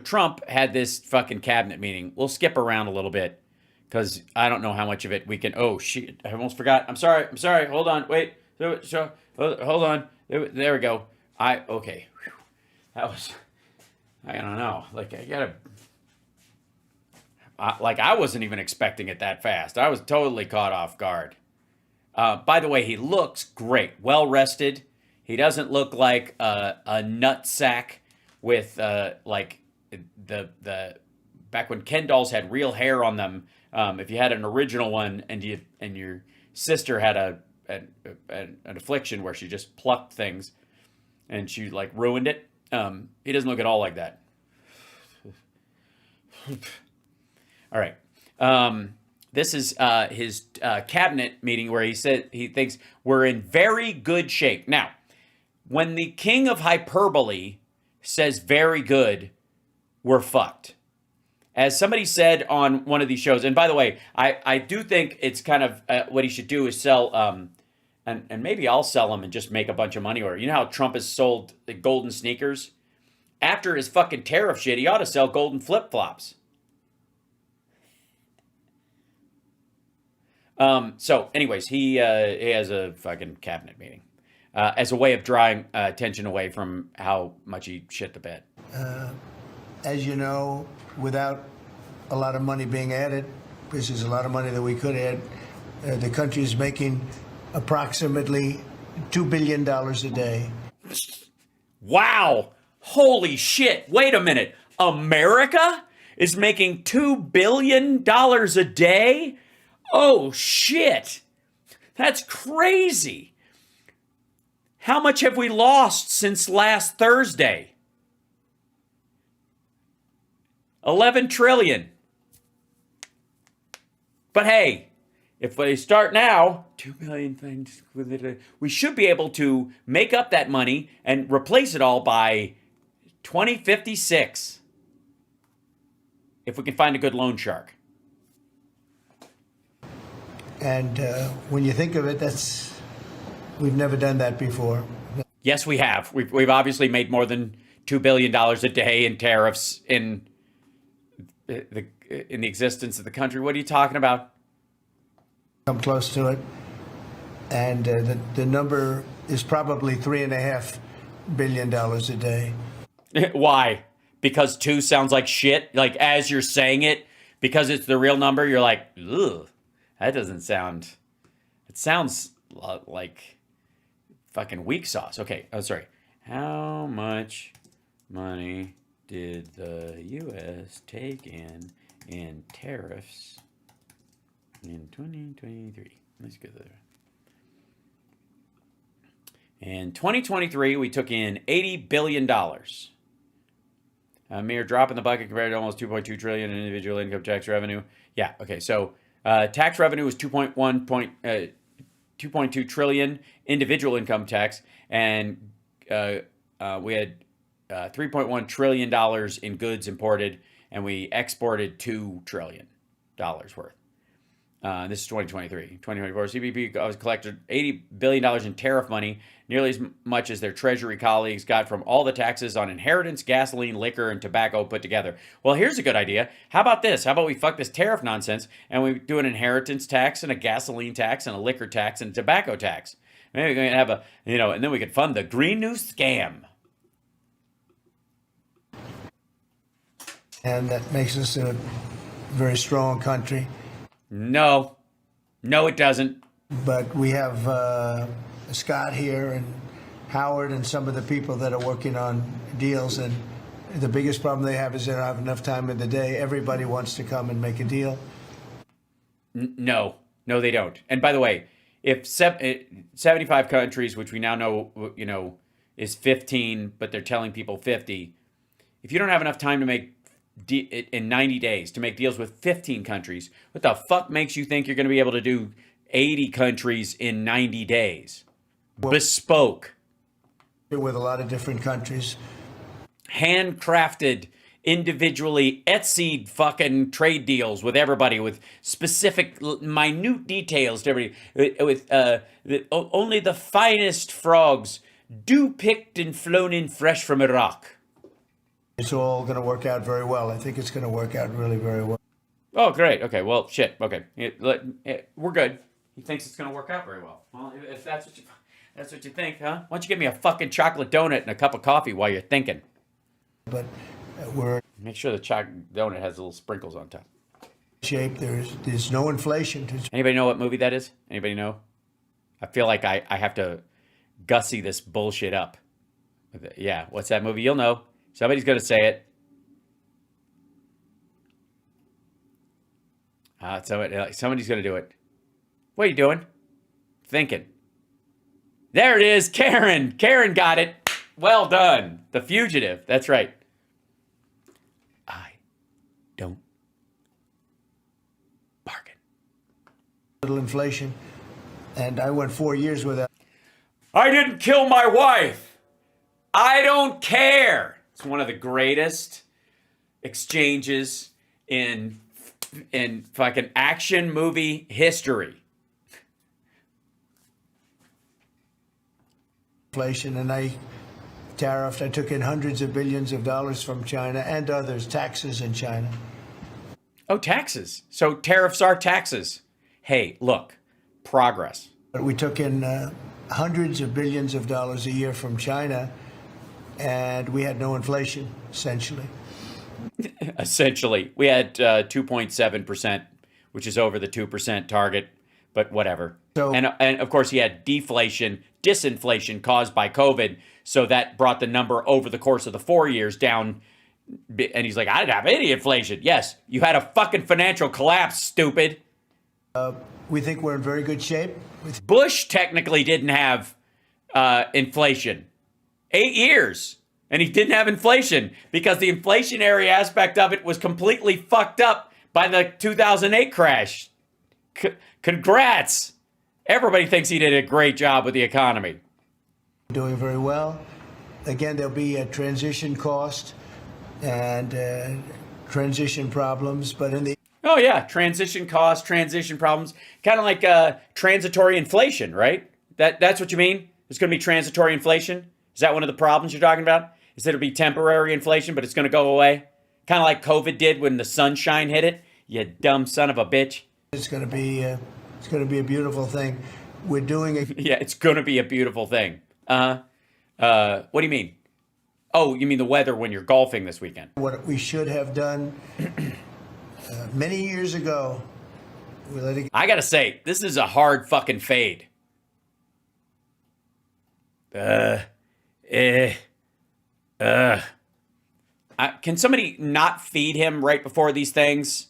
Trump had this fucking cabinet meeting. We'll skip around a little bit because I don't know how much of it we can. Oh shit! I almost forgot. I'm sorry. I'm sorry. Hold on. Wait. Hold on. There we go. Okay. Whew. That was. I don't know. Like I gotta. I wasn't even expecting it that fast. I was totally caught off guard. By the way, he looks great. Well rested. He doesn't look like a nut sack with like the back when Ken dolls had real hair on them. If you had an original one and your sister had an affliction where she just plucked things and she like ruined it. He doesn't look at all like that. All right. This is his cabinet meeting where he said he thinks we're in very good shape. Now, when the king of hyperbole says very good, we're fucked. As somebody said on one of these shows, and by the way, I do think it's kind of what he should do is sell, and maybe I'll sell them and just make a bunch of money. Or you know how Trump has sold the golden sneakers? After his fucking tariff shit, he ought to sell golden flip-flops. So anyways, he has a fucking cabinet meeting as a way of drawing attention away from how much he shit the bed. As you know, without a lot of money being added, this is a lot of money that we could add, the country is making approximately $2 billion a day. Wow. Holy shit. Wait a minute. America is making $2 billion a day? Oh, shit. That's crazy. How much have we lost since last Thursday? 11 trillion. But hey, if they start now, 2 billion things, we should be able to make up that money and replace it all by 2056. If we can find a good loan shark. And when you think of it, we've never done that before. Yes, we have. We've obviously made more than $2 billion a day in tariffs in the existence of the country. What are you talking about? Come close to it. And the number is probably $3.5 billion a day. Why? Because 2 sounds like shit? Like as you're saying it, because it's the real number, you're like, ugh. That doesn't sound... It sounds like fucking weak sauce. Okay, oh, sorry. How much money did the U.S. take in tariffs in 2023? Let's go there. In 2023, we took in $80 billion. A mere drop in the bucket compared to almost $2.2 trillion in individual income tax revenue. Yeah, okay, so... tax revenue was 2.2 trillion individual income tax, and we had $3.1 trillion in goods imported, and we exported $2 trillion worth. This is 2023. 2024, CBP was collected $80 billion in tariff money, nearly as much as their Treasury colleagues got from all the taxes on inheritance, gasoline, liquor, and tobacco put together. Well, here's a good idea. How about this? How about we fuck this tariff nonsense, and we do an inheritance tax, and a gasoline tax, and a liquor tax, and a tobacco tax. Maybe we're going to have a, and then we could fund the Green New Scam. And that makes us a very strong country. No, it doesn't. But we have Scott here and Howard and some of the people that are working on deals. And the biggest problem they have is they don't have enough time in the day. Everybody wants to come and make a deal. No, they don't. And by the way, if 75 countries, which we now know, is 15, but they're telling people 50, if you don't have enough time to make in 90 days to make deals with 15 countries, what the fuck makes you think you're going to be able to do 80 countries in 90 days? Well, bespoke. With a lot of different countries. Handcrafted, individually Etsy fucking trade deals with everybody, with specific minute details to everybody, with only the finest frogs, dew picked and flown in fresh from Iraq. It's all going to work out very well. I think it's going to work out really very well. Oh, great. Okay. Well, shit. Okay. We're good. He thinks it's going to work out very well. Well, if that's what you think, huh? Why don't you give me a fucking chocolate donut and a cup of coffee while you're thinking? But we're Make sure the chocolate donut has little sprinkles on top. shape. There's no inflation. Anybody know what movie that is? Anybody know? I feel like I have to gussy this bullshit up. Yeah, what's that movie? You'll know. Somebody's going to say it. Somebody's going to do it. What are you doing? Thinking. There it is, Karen. Karen got it. Well done. The Fugitive. That's right. I don't bargain. Little inflation, and I went 4 years without. I didn't kill my wife. I don't care. It's one of the greatest exchanges in fucking action movie history. Inflation, and I tariffed. I took in hundreds of billions of dollars from China and others, taxes in China. Oh, taxes. So tariffs are taxes. Hey, look, progress. But we took in hundreds of billions of dollars a year from China, and we had no inflation, essentially. Essentially, we had 2.7%, which is over the 2% target, but whatever. So, and of course, he had deflation, disinflation caused by COVID, so that brought the number over the course of the 4 years down. And he's like, I didn't have any inflation. Yes, you had a fucking financial collapse, stupid. we think we're in very good shape. Bush technically didn't have inflation. 8 years. And he didn't have inflation because the inflationary aspect of it was completely fucked up by the 2008 crash. Congrats. Everybody thinks he did a great job with the economy. Doing very well. Again, there'll be a transition cost and transition problems, but in the Oh, yeah. Transition costs, transition problems. Kind of like transitory inflation, right? That's what you mean? There's going to be transitory inflation? Is that one of the problems you're talking about? Is that it'll be temporary inflation, but it's going to go away? Kind of like COVID did when the sunshine hit it? You dumb son of a bitch. it's going to be a beautiful thing. We're doing it. Yeah, it's going to be a beautiful thing. What do you mean? Oh, you mean the weather when you're golfing this weekend? What we should have done many years ago. We let it. I got to say, this is a hard fucking fade. Can somebody not feed him right before these things?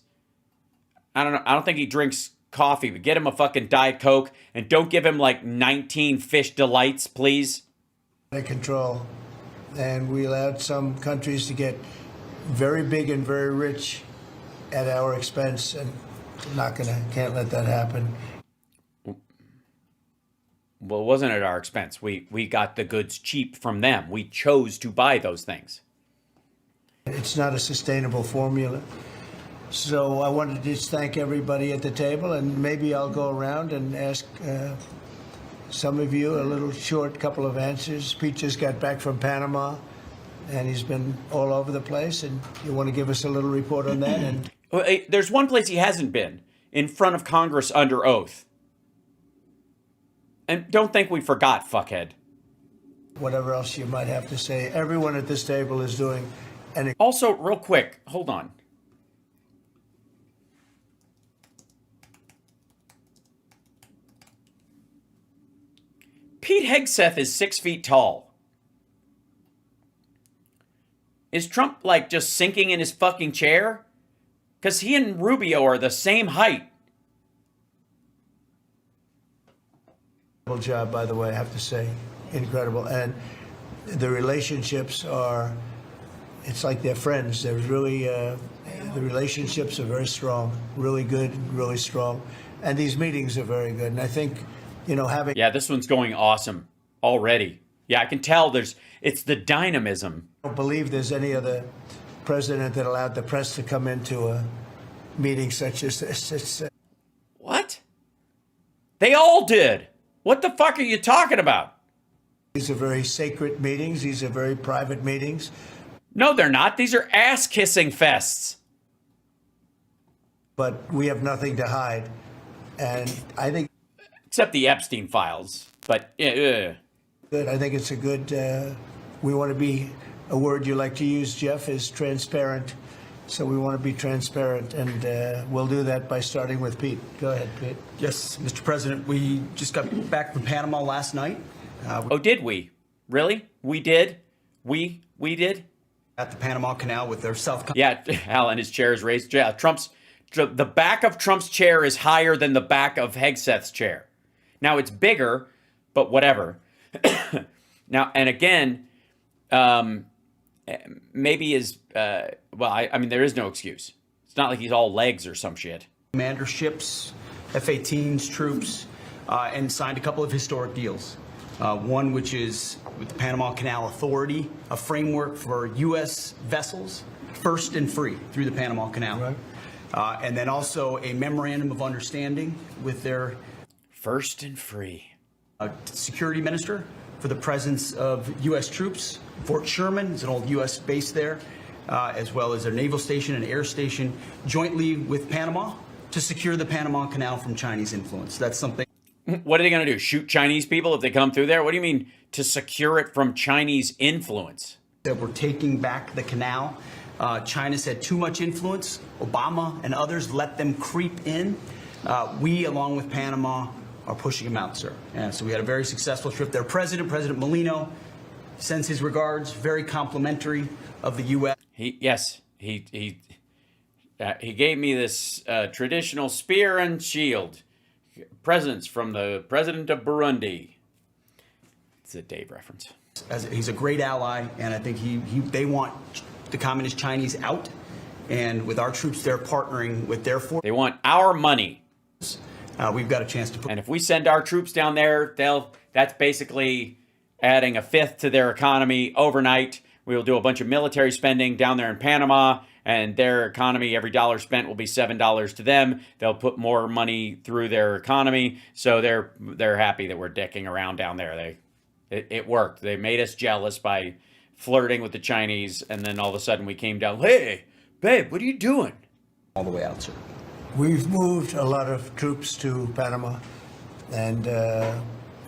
I don't know. I don't think he drinks coffee, but get him a fucking Diet Coke and don't give him like 19 fish delights, please. Out of control, and we allowed some countries to get very big and very rich at our expense, and can't let that happen. Well, it wasn't at our expense. We got the goods cheap from them. We chose to buy those things. It's not a sustainable formula. So I wanted to just thank everybody at the table, and maybe I'll go around and ask some of you a little short couple of answers. Pete just got back from Panama, and he's been all over the place, and you want to give us a little report on that? And Well, there's one place he hasn't been, in front of Congress under oath. And don't think we forgot, fuckhead. whatever else you might have to say. Everyone at this table is doing an. Also, real quick, hold on. Pete Hegseth is 6 feet tall. Is Trump, like, just sinking in his fucking chair? Because he and Rubio are the same height. Incredible job, by the way, I have to say. Incredible. And the relationships are, it's like they're friends. There's really, the relationships are very strong, really good, really strong. And these meetings are very good. And I think, having. Yeah, this one's going awesome already. Yeah, I can tell it's the dynamism. I don't believe there's any other president that allowed the press to come into a meeting such as this. What? They all did. What the fuck are you talking about? These are very sacred meetings. These are very private meetings. No, they're not. These are ass-kissing fests. but we have nothing to hide. And I think Except the Epstein files. But, good. I think it's a good, we want to be, a word you like to use, Jeff, is transparent. So we want to be transparent, and we'll do that by starting with Pete. Go ahead, Pete. Yes, Mr. President, we just got back from Panama last night. oh, did we? Really? We did? We did? At the Panama Canal with their South. Yeah, Al and his chair is raised. Yeah, the back of Trump's chair is higher than the back of Hegseth's chair. Now it's bigger, but whatever. Now, and again, maybe is well, I mean, there is no excuse. It's not like he's all legs or some shit. Commander ships, F-18s, troops, and signed a couple of historic deals. One which is with the Panama Canal Authority, a framework for U.S. vessels, first and free through the Panama Canal. Right. And then also a memorandum of understanding with their First and free. security minister for the presence of U.S. troops. Fort Sherman is an old U.S. base there, as well as their naval station and air station, jointly with Panama to secure the Panama Canal from Chinese influence. That's something. What are they going to do? Shoot Chinese people if they come through there? What do you mean to secure it from Chinese influence? That we're taking back the canal. China's had too much influence. Obama and others let them creep in. We, along with Panama, are pushing them out, sir. And so we had a very successful trip there. President Molino sends his regards, very complimentary of the U.S. He gave me this traditional spear and shield. Presents from the president of Burundi. It's a Dave reference. He's a great ally, and I think they want the communist Chinese out. And with our troops, they're partnering with their forces. They want our money. We've got a chance to put. And if we send our troops down there, that's basically adding a fifth to their economy overnight. We will do a bunch of military spending down there in Panama, and their economy, every dollar spent will be $7 to them. They'll put more money through their economy, so they're happy that we're dicking around down there. It worked. They made us jealous by flirting with the Chinese, and then all of a sudden we came down. Hey, babe, what are you doing? All the way out, sir. We've moved a lot of troops to Panama and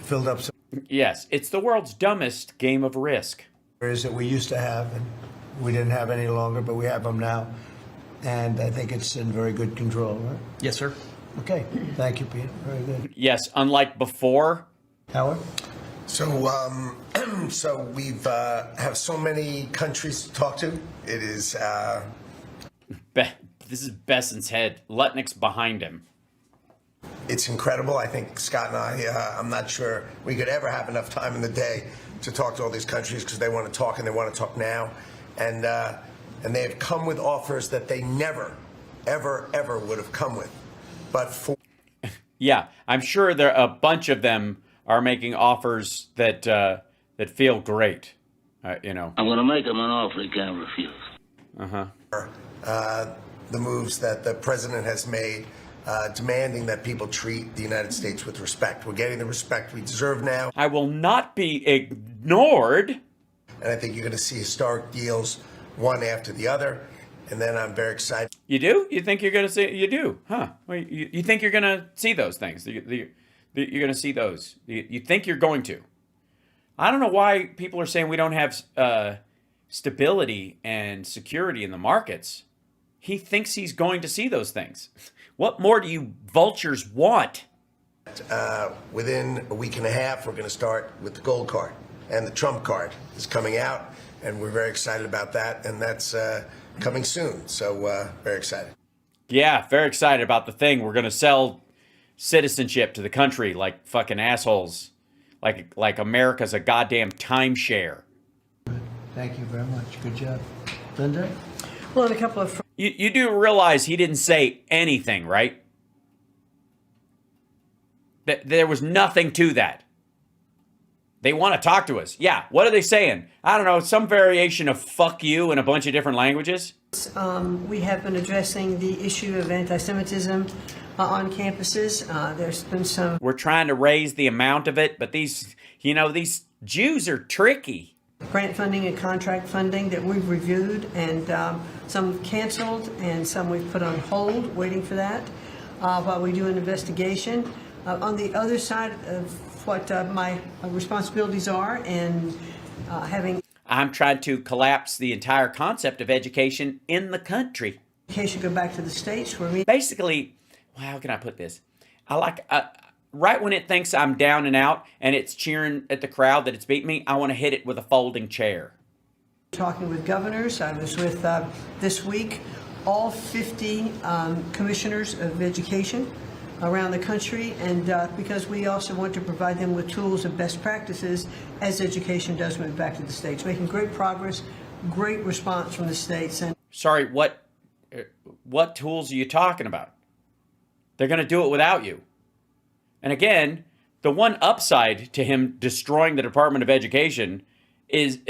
filled up some Yes, it's the world's dumbest game of Risk. areas that we used to have, and we didn't have any longer, but we have them now. And I think it's in very good control, right? Yes, sir. Okay. Thank you, Pete. Very good. Yes, unlike before. Howard? So, so we've have so many countries to talk to. It is This is Besson's head. Lutnick's behind him. it's incredible. I think Scott and I'm not sure we could ever have enough time in the day to talk to all these countries because they want to talk and they want to talk now, and they have come with offers that they never, ever would have come with, but for. Yeah, I'm sure a bunch of them are making offers that feel great. You know. I'm going to make him an offer he can't refuse. The moves that the president has made, demanding that people treat the United States with respect. We're getting the respect we deserve now. I will not be ignored. And I think you're going to see historic deals, one after the other. And then I'm very excited. You do? You think you're going to see? You do, huh? Well, you think you're going to see those things? You're going to see those. You think you're going to. I don't know why people are saying we don't have stability and security in the markets. He thinks he's going to see those things. What more do you vultures want? Within a week and a half, we're going to start with the gold card. And the Trump card is coming out. And we're very excited about that. And that's coming soon. So very excited. Yeah, very excited about the thing. We're going to sell citizenship to the country like fucking assholes. Like America's a goddamn timeshare. Thank you very much. Good job. Linda? Well, and a couple of. You do realize he didn't say anything, right? There was nothing to that. They want to talk to us. Yeah, what are they saying? I don't know, some variation of fuck you in a bunch of different languages? We have been addressing the issue of anti-Semitism on campuses. There's been some. We're trying to raise the amount of it, but these Jews are tricky. grant funding and contract funding that we've reviewed, and some canceled and some we've put on hold, waiting for that, while we do an investigation. On the other side of what my responsibilities are, and having I'm trying to collapse the entire concept of education in the country. education go back to the states where we Basically, well, how can I put this? I like, right when it thinks I'm down and out and it's cheering at the crowd that it's beat me, I want to hit it with a folding chair. talking with governors. I was with, this week, all 50 commissioners of education around the country, and because we also want to provide them with tools and best practices as education does move back to the states. Making great progress, great response from the states. And Sorry, what tools are you talking about? They're going to do it without you. And again, the one upside to him destroying the Department of Education is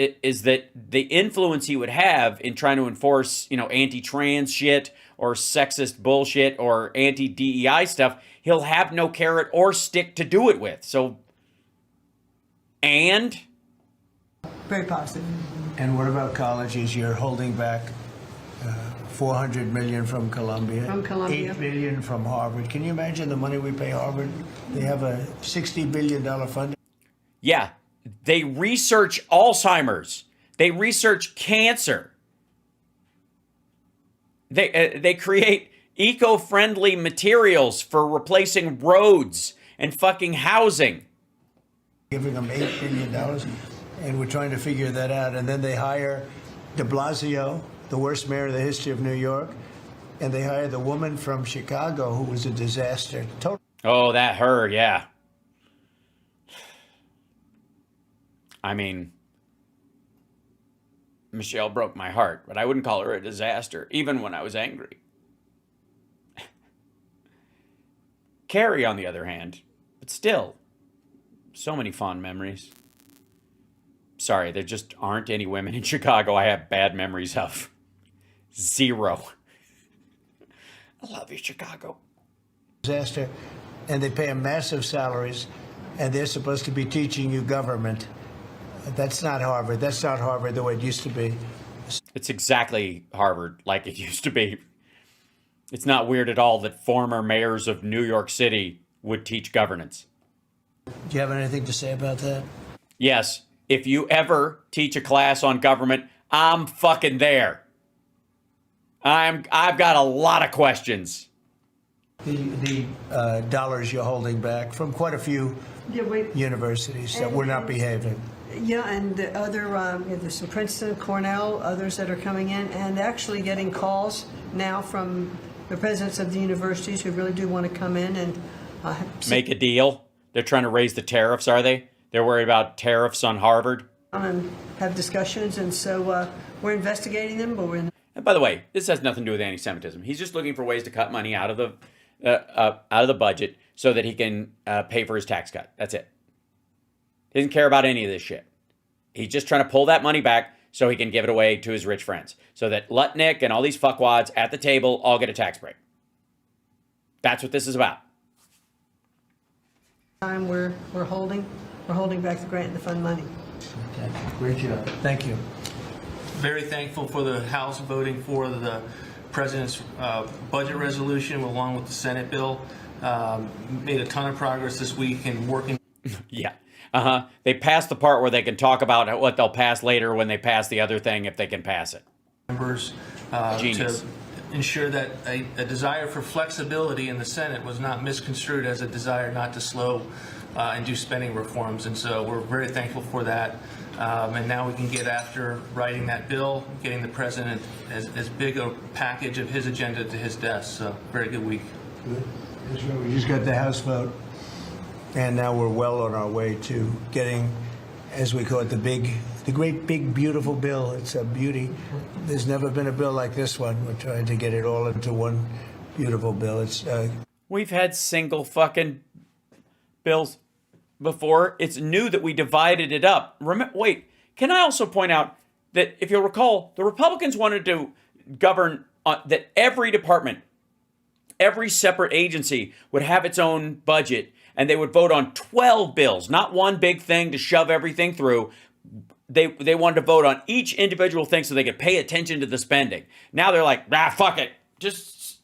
that the influence he would have in trying to enforce, anti-trans shit or sexist bullshit or anti-DEI stuff, he'll have no carrot or stick to do it with. So, and very positive. And what about colleges? You're holding back 400 million from Columbia. From Columbia. 8 billion from Harvard. Can you imagine the money we pay Harvard? They have a $60 billion fund. yeah, they research Alzheimer's. They research cancer. They create eco-friendly materials for replacing roads and fucking housing. Giving them $8 billion, and we're trying to figure that out. And then they hire de Blasio, the worst mayor in the history of New York, and they hire the woman from Chicago who was a disaster. Oh, that her, yeah. I mean, Michelle broke my heart, but I wouldn't call her a disaster, even when I was angry. Carrie, on the other hand, but still, so many fond memories. Sorry, there just aren't any women in Chicago I have bad memories of. Zero. I love you, Chicago. Disaster, and they pay them massive salaries, and they're supposed to be teaching you government. That's not Harvard. That's not Harvard the way it used to be. It's exactly Harvard like it used to be. It's not weird at all that former mayors of New York City would teach governance. Do you have anything to say about that? Yes, if you ever teach a class on government, I'm fucking there. I've got a lot of questions. The dollars you're holding back from quite a few universities that were not behaving. Yeah, and the other, there's some Princeton, Cornell, others that are coming in, and actually getting calls now from the presidents of the universities who really do want to come in and make a deal. They're trying to raise the tariffs, are they? They're worried about tariffs on Harvard? And have discussions, and so we're investigating them, but we're in. And by the way, this has nothing to do with anti-Semitism. He's just looking for ways to cut money out of the budget so that he can pay for his tax cut. That's it. He doesn't care about any of this shit. He's just trying to pull that money back so he can give it away to his rich friends. So that Lutnick and all these fuckwads at the table all get a tax break. That's what this is about. Time we're holding back the grant and the fund money. Okay. Great job. Thank you. Very thankful for the House voting for the President's budget resolution along with the Senate bill. Made a ton of progress this week in working. Yeah. They passed the part where they can talk about what they'll pass later when they pass the other thing if they can pass it. Members Genius. to ensure that a desire for flexibility in the Senate was not misconstrued as a desire not to slow and do spending reforms. And so we're very thankful for that. And now we can get after writing that bill, getting the president as big a package of his agenda to his desk. So very good week. Good. That's right. We just got the House vote, and now we're well on our way to getting, as we call it, the great big beautiful bill. It's a beauty. There's never been a bill like this one. We're trying to get it all into one beautiful bill. It's We've had single fucking bills before. It's new that we divided it up. Wait, can I also point out that if you'll recall, the Republicans wanted to govern that every department, every separate agency would have its own budget, and they would vote on 12 bills, not one big thing to shove everything through. they wanted to vote on each individual thing so they could pay attention to the spending. Now they're like, fuck it. Just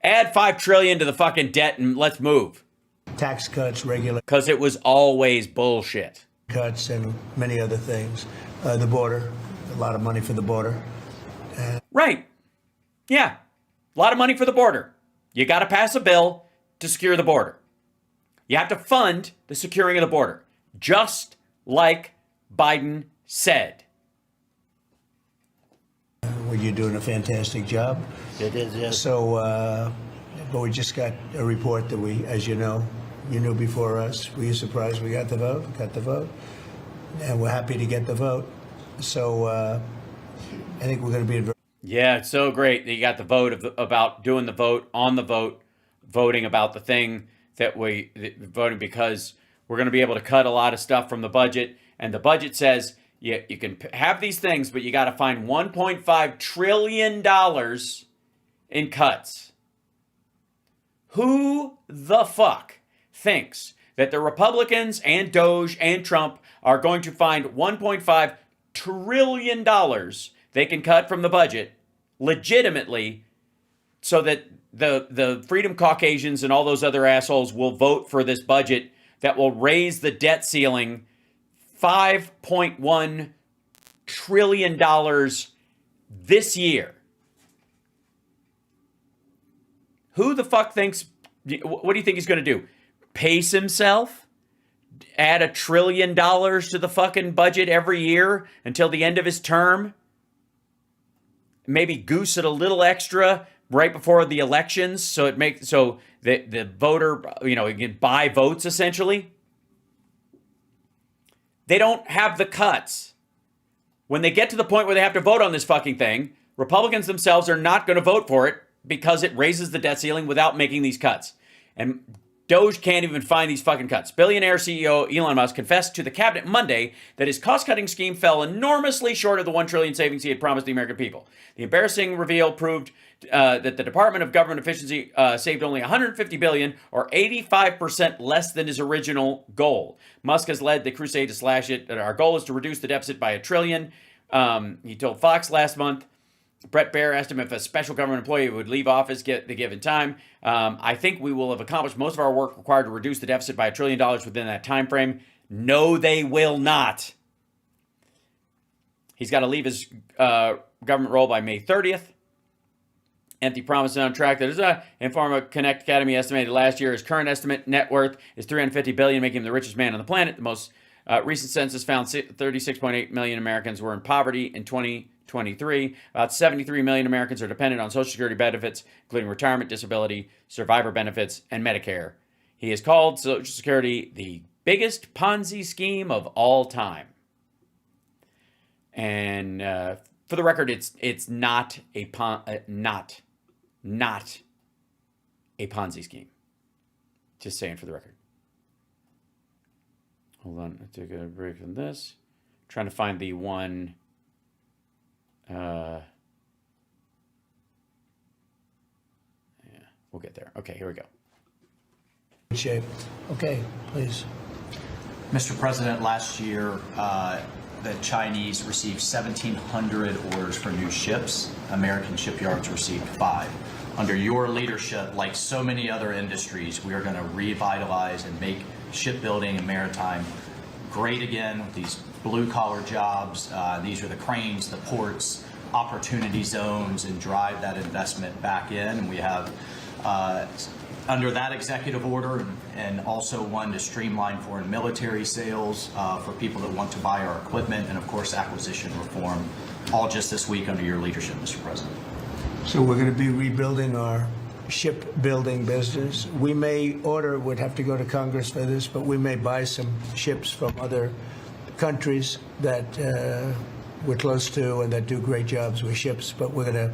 add $5 trillion to the fucking debt and let's move. Tax cuts, regular Because it was always bullshit. cuts, and many other things. The border, a lot of money for the border. Right. Yeah. A lot of money for the border. You got to pass a bill to secure the border. You have to fund the securing of the border. Just like Biden said. Well, you're doing a fantastic job. It is, yes. So, but we just got a report that we, as you know, you knew before us. Were you surprised we got the vote? Got the vote. And we're happy to get the vote. So I think we're going to be... Yeah, it's so great that you got the vote about doing the vote on the vote, voting about the thing that voting because we're going to be able to cut a lot of stuff from the budget. And the budget says you can have these things, but you got to find $1.5 trillion in cuts. Who the fuck thinks that the Republicans and DOGE and Trump are going to find $1.5 trillion they can cut from the budget legitimately so that the Freedom Caucasians and all those other assholes will vote for this budget that will raise the debt ceiling $5.1 trillion this year? Who the fuck thinks, what do you think he's going to do? Pace himself? Add $1 trillion to the fucking budget every year until the end of his term? Maybe goose it a little extra right before the elections so the voter, you can buy votes essentially? They don't have the cuts. When they get to the point where they have to vote on this fucking thing, Republicans themselves are not going to vote for it because it raises the debt ceiling without making these cuts. And DOGE can't even find these fucking cuts. Billionaire CEO Elon Musk confessed to the cabinet Monday that his cost-cutting scheme fell enormously short of the $1 trillion savings he had promised the American people. The embarrassing reveal proved that the Department of Government Efficiency saved only $150 billion, or 85% less than his original goal. Musk has led the crusade to slash it. Our goal is to reduce the deficit by $1 trillion. He told Fox last month. Brett Baer asked him if a special government employee would leave office at the given time. I think we will have accomplished most of our work required to reduce the deficit by $1 trillion within that time frame. No, they will not. He's got to leave his government role by May 30th. Empty promise and on track. There's a Informa Connect Academy estimated last year his current estimate net worth is $350 billion, making him the richest man on the planet. The most recent census found 36.8 million Americans were in poverty in 2023. About 73 million Americans are dependent on Social Security benefits, including retirement, disability, survivor benefits, and Medicare. He has called Social Security the biggest Ponzi scheme of all time. And for the record, it's not a not a Ponzi scheme. Just saying for the record. Hold on, I'll take a break from this. Trying to find the one. Yeah, we'll get there. Okay, here we go. Good shape. Okay, please. Mr. President, last year, the Chinese received 1,700 orders for new ships. American shipyards received 5. Under your leadership, like so many other industries, we are going to revitalize and make shipbuilding and maritime great again with these blue-collar jobs. These are the cranes, the ports, opportunity zones, and drive that investment back in. And we have, under that executive order, and also one to streamline foreign military sales for people that want to buy our equipment, and of course acquisition reform, all just this week under your leadership, Mr. President. So we're going to be rebuilding our shipbuilding business. We would have to go to Congress for this, but we may buy some ships from other countries that we're close to and that do great jobs with ships, but we're going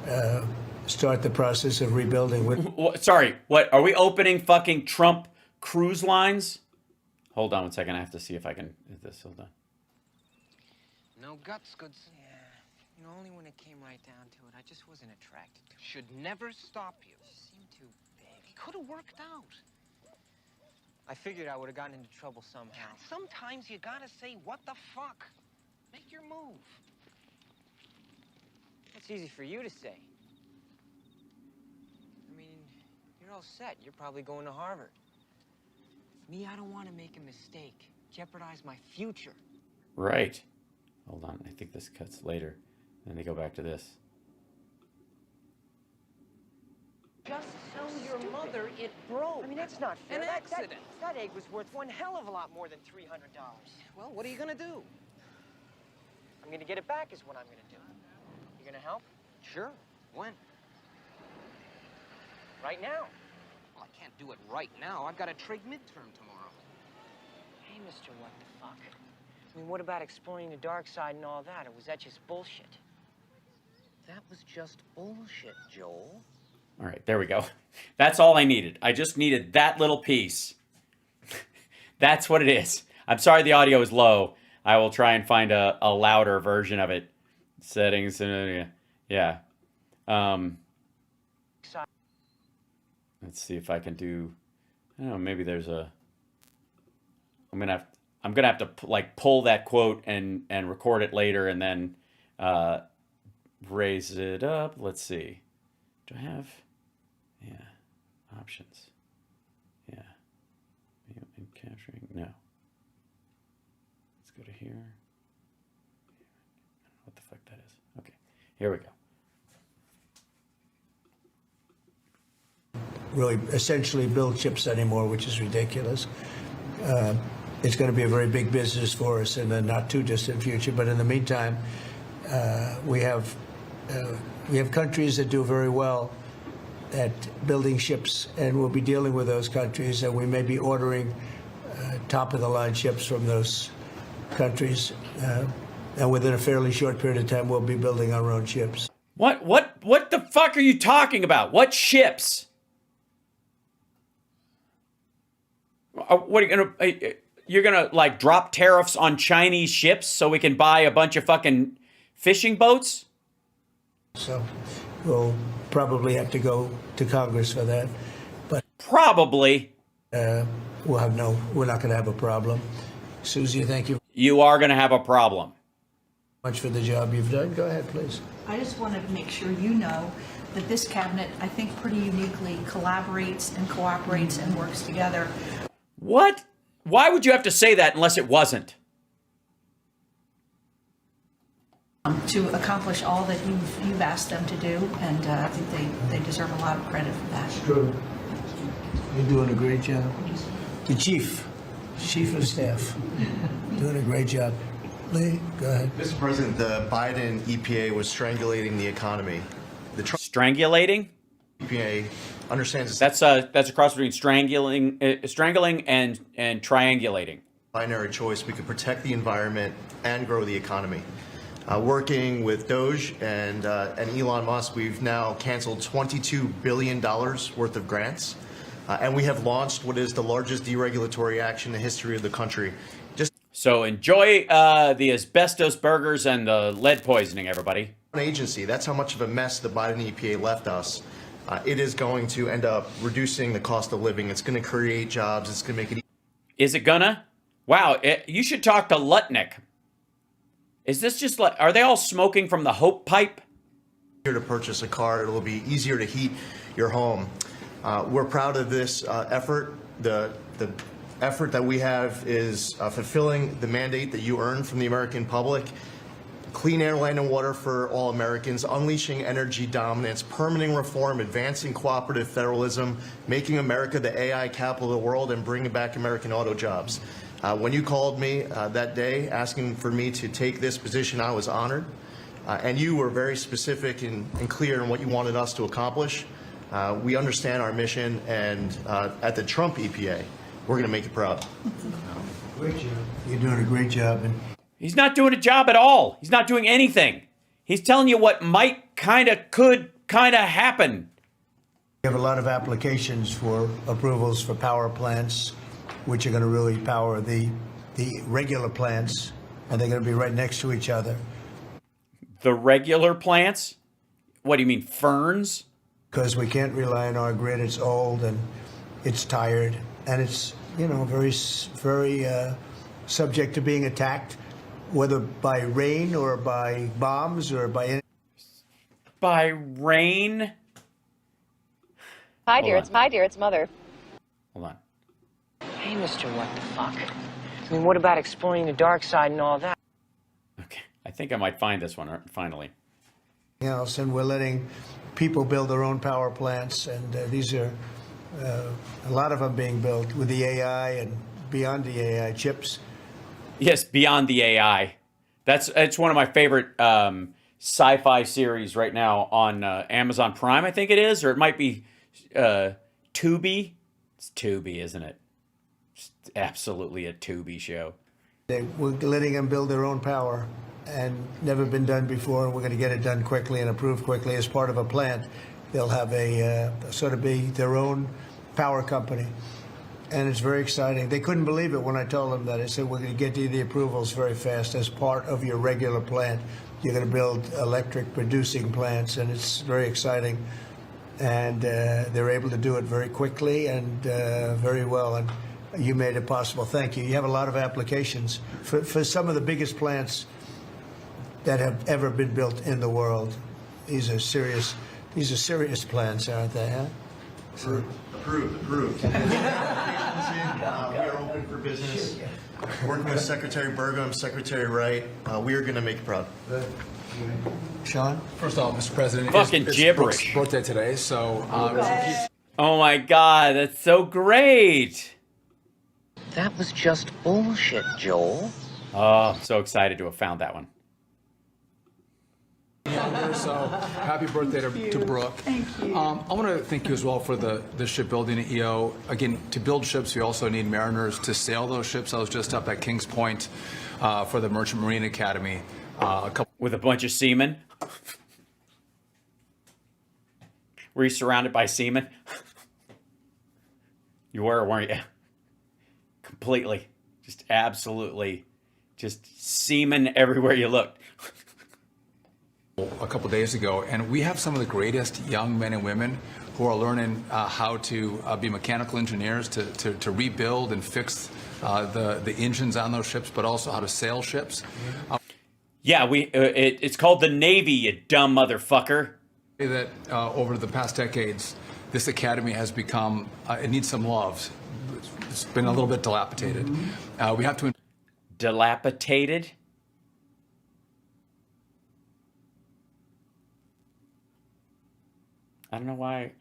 to start the process of rebuilding. Sorry, what? Are we opening fucking Trump cruise lines? Hold on one second. I have to see if I can hit this. Hold on. No guts, Goods. Yeah. Only when it came right down to it, I just wasn't attracted to him. Should never stop you. You seem too big. It could have worked out. I figured I would have gotten into trouble somehow. Sometimes you gotta say, what the fuck? Make your move. That's easy for you to say. I mean, you're all set. You're probably going to Harvard. Me, I don't want to make a mistake. Jeopardize my future. Right. Hold on. I think this cuts later. Then they go back to this. Just tell your mother it broke. I mean, that's not fair. An accident. That egg was worth one hell of a lot more than $300. Well, what are you gonna do? I'm gonna get it back is what I'm gonna do. You gonna help? Sure. When? Right now. Well, I can't do it right now. I've got a trig midterm tomorrow. Hey, Mr. What the fuck? I mean, what about exploring the dark side and all that? Or was that just bullshit? That was just bullshit, Joel. All right, there we go. That's all I needed. I just needed that little piece. That's what it is. I'm sorry the audio is low. I will try and find a louder version of it. Settings, yeah. Let's see if I can do. I don't know. Maybe there's a. I'm gonna have to like pull that quote and record it later and then raise it up. Let's see. Do I have? Yeah. Options. Yeah. And capturing. No. Let's go to here. I don't know what the fuck that is. Okay. Here we go. Really essentially build ships anymore, which is ridiculous. It's going to be a very big business for us in the not too distant future. But in the meantime, we have countries that do very well at building ships, and we'll be dealing with those countries, and we may be ordering top of the line ships from those countries, and within a fairly short period of time, we'll be building our own ships. What the fuck are you talking about? What ships? What are you gonna? You're gonna like drop tariffs on Chinese ships so we can buy a bunch of fucking fishing boats? So we'll probably have to go to Congress for that, but probably we're not going to have a problem. Susie, thank you. You are going to have a problem. Much for the job you've done. Go ahead, please. I just wanted to make sure you know that this cabinet, I think, pretty uniquely collaborates and cooperates and works together. What? Why would you have to say that unless it wasn't? To accomplish all that you've asked them to do, and I think they deserve a lot of credit for that. True. You're doing a great job. The chief of staff, doing a great job. Lee, go ahead. Mr. President, the Biden EPA was strangulating the economy. The Trump Strangulating? EPA understands That's a cross between strangling and triangulating. binary choice. We could protect the environment and grow the economy. Working with DOGE and Elon Musk, we've now canceled $22 billion worth of grants, and we have launched what is the largest deregulatory action in the history of the country. So enjoy the asbestos burgers and the lead poisoning, everybody. One agency, that's how much of a mess the Biden EPA left us. It is going to end up reducing the cost of living. It's going to create jobs. It's going to make it. Is it gonna? Wow, you should talk to Lutnick. Is this just like, are they all smoking from the Hope pipe? To purchase a car, it'll be easier to heat your home. We're proud of this effort. The effort that we have is fulfilling the mandate that you earned from the American public. Clean air, land, and water for all Americans, unleashing energy dominance, permitting reform, advancing cooperative federalism, making America the AI capital of the world, and bringing back American auto jobs. When you called me that day asking for me to take this position, I was honored. And you were very specific and clear in what you wanted us to accomplish. We understand our mission, and at the Trump EPA, we're going to make you proud. Great job. You're doing a great job. And He's not doing a job at all. He's not doing anything. He's telling you what might, could happen. we have a lot of applications for approvals for power plants, which are going to really power the regular plants, and they're going to be right next to each other. The regular plants? What do you mean, ferns? Because we can't rely on our grid. It's old and it's tired, and it's very subject to being attacked. whether by rain or by bombs or by any. By rain. Hi, Hold dear. on. It's my dear. It's mother. Hold on. Hey, Mr. What the fuck? I mean, what about exploring the dark side and all that? Okay, I think I might find this one finally. Else, and we're letting people build their own power plants, and these are a lot of them being built with the AI and beyond the AI chips. Yes, beyond the AI. It's one of my favorite sci-fi series right now on Amazon Prime, I think it is, or it might be Tubi. It's Tubi, isn't it? It's absolutely a Tubi show. We're letting them build their own power, and never been done before. We're going to get it done quickly and approved quickly as part of a plant. They'll have a sort of be their own power company, and it's very exciting. They couldn't believe it when I told them that. I said, we're going to get you the approvals very fast as part of your regular plant. You're going to build electric producing plants, and it's very exciting. And they're able to do it very quickly and very well. And you made it possible. Thank you. You have a lot of applications for some of the biggest plants that have ever been built in the world. These are serious plants, aren't they? Huh? Approved. We are open for business. Working with Secretary Burgum, Secretary Wright, we are going to make you proud. Sean? First off, Mr. President, Fucking it's gibberish. Brooke's birthday today, so Oh my God, that's so great. That was just bullshit, Joel. Oh, I'm so excited to have found that one. so happy birthday to Brooke. Thank you. I want to thank you as well for the shipbuilding at EO. Again, to build ships, we also need mariners to sail those ships. I was just up at Kings Point for the Merchant Marine Academy. With a bunch of seamen. Were you surrounded by seamen? You were, weren't you? Completely. Just absolutely. Just seamen everywhere you looked. A couple days ago, and we have some of the greatest young men and women who are learning how to be mechanical engineers to rebuild and fix the engines on those ships, but also how to sail ships. Yeah, it's called the Navy, you dumb motherfucker. That over the past decades, this academy has become, it needs some love. It's been a little bit dilapidated. We have to... Dilapidated? I don't know why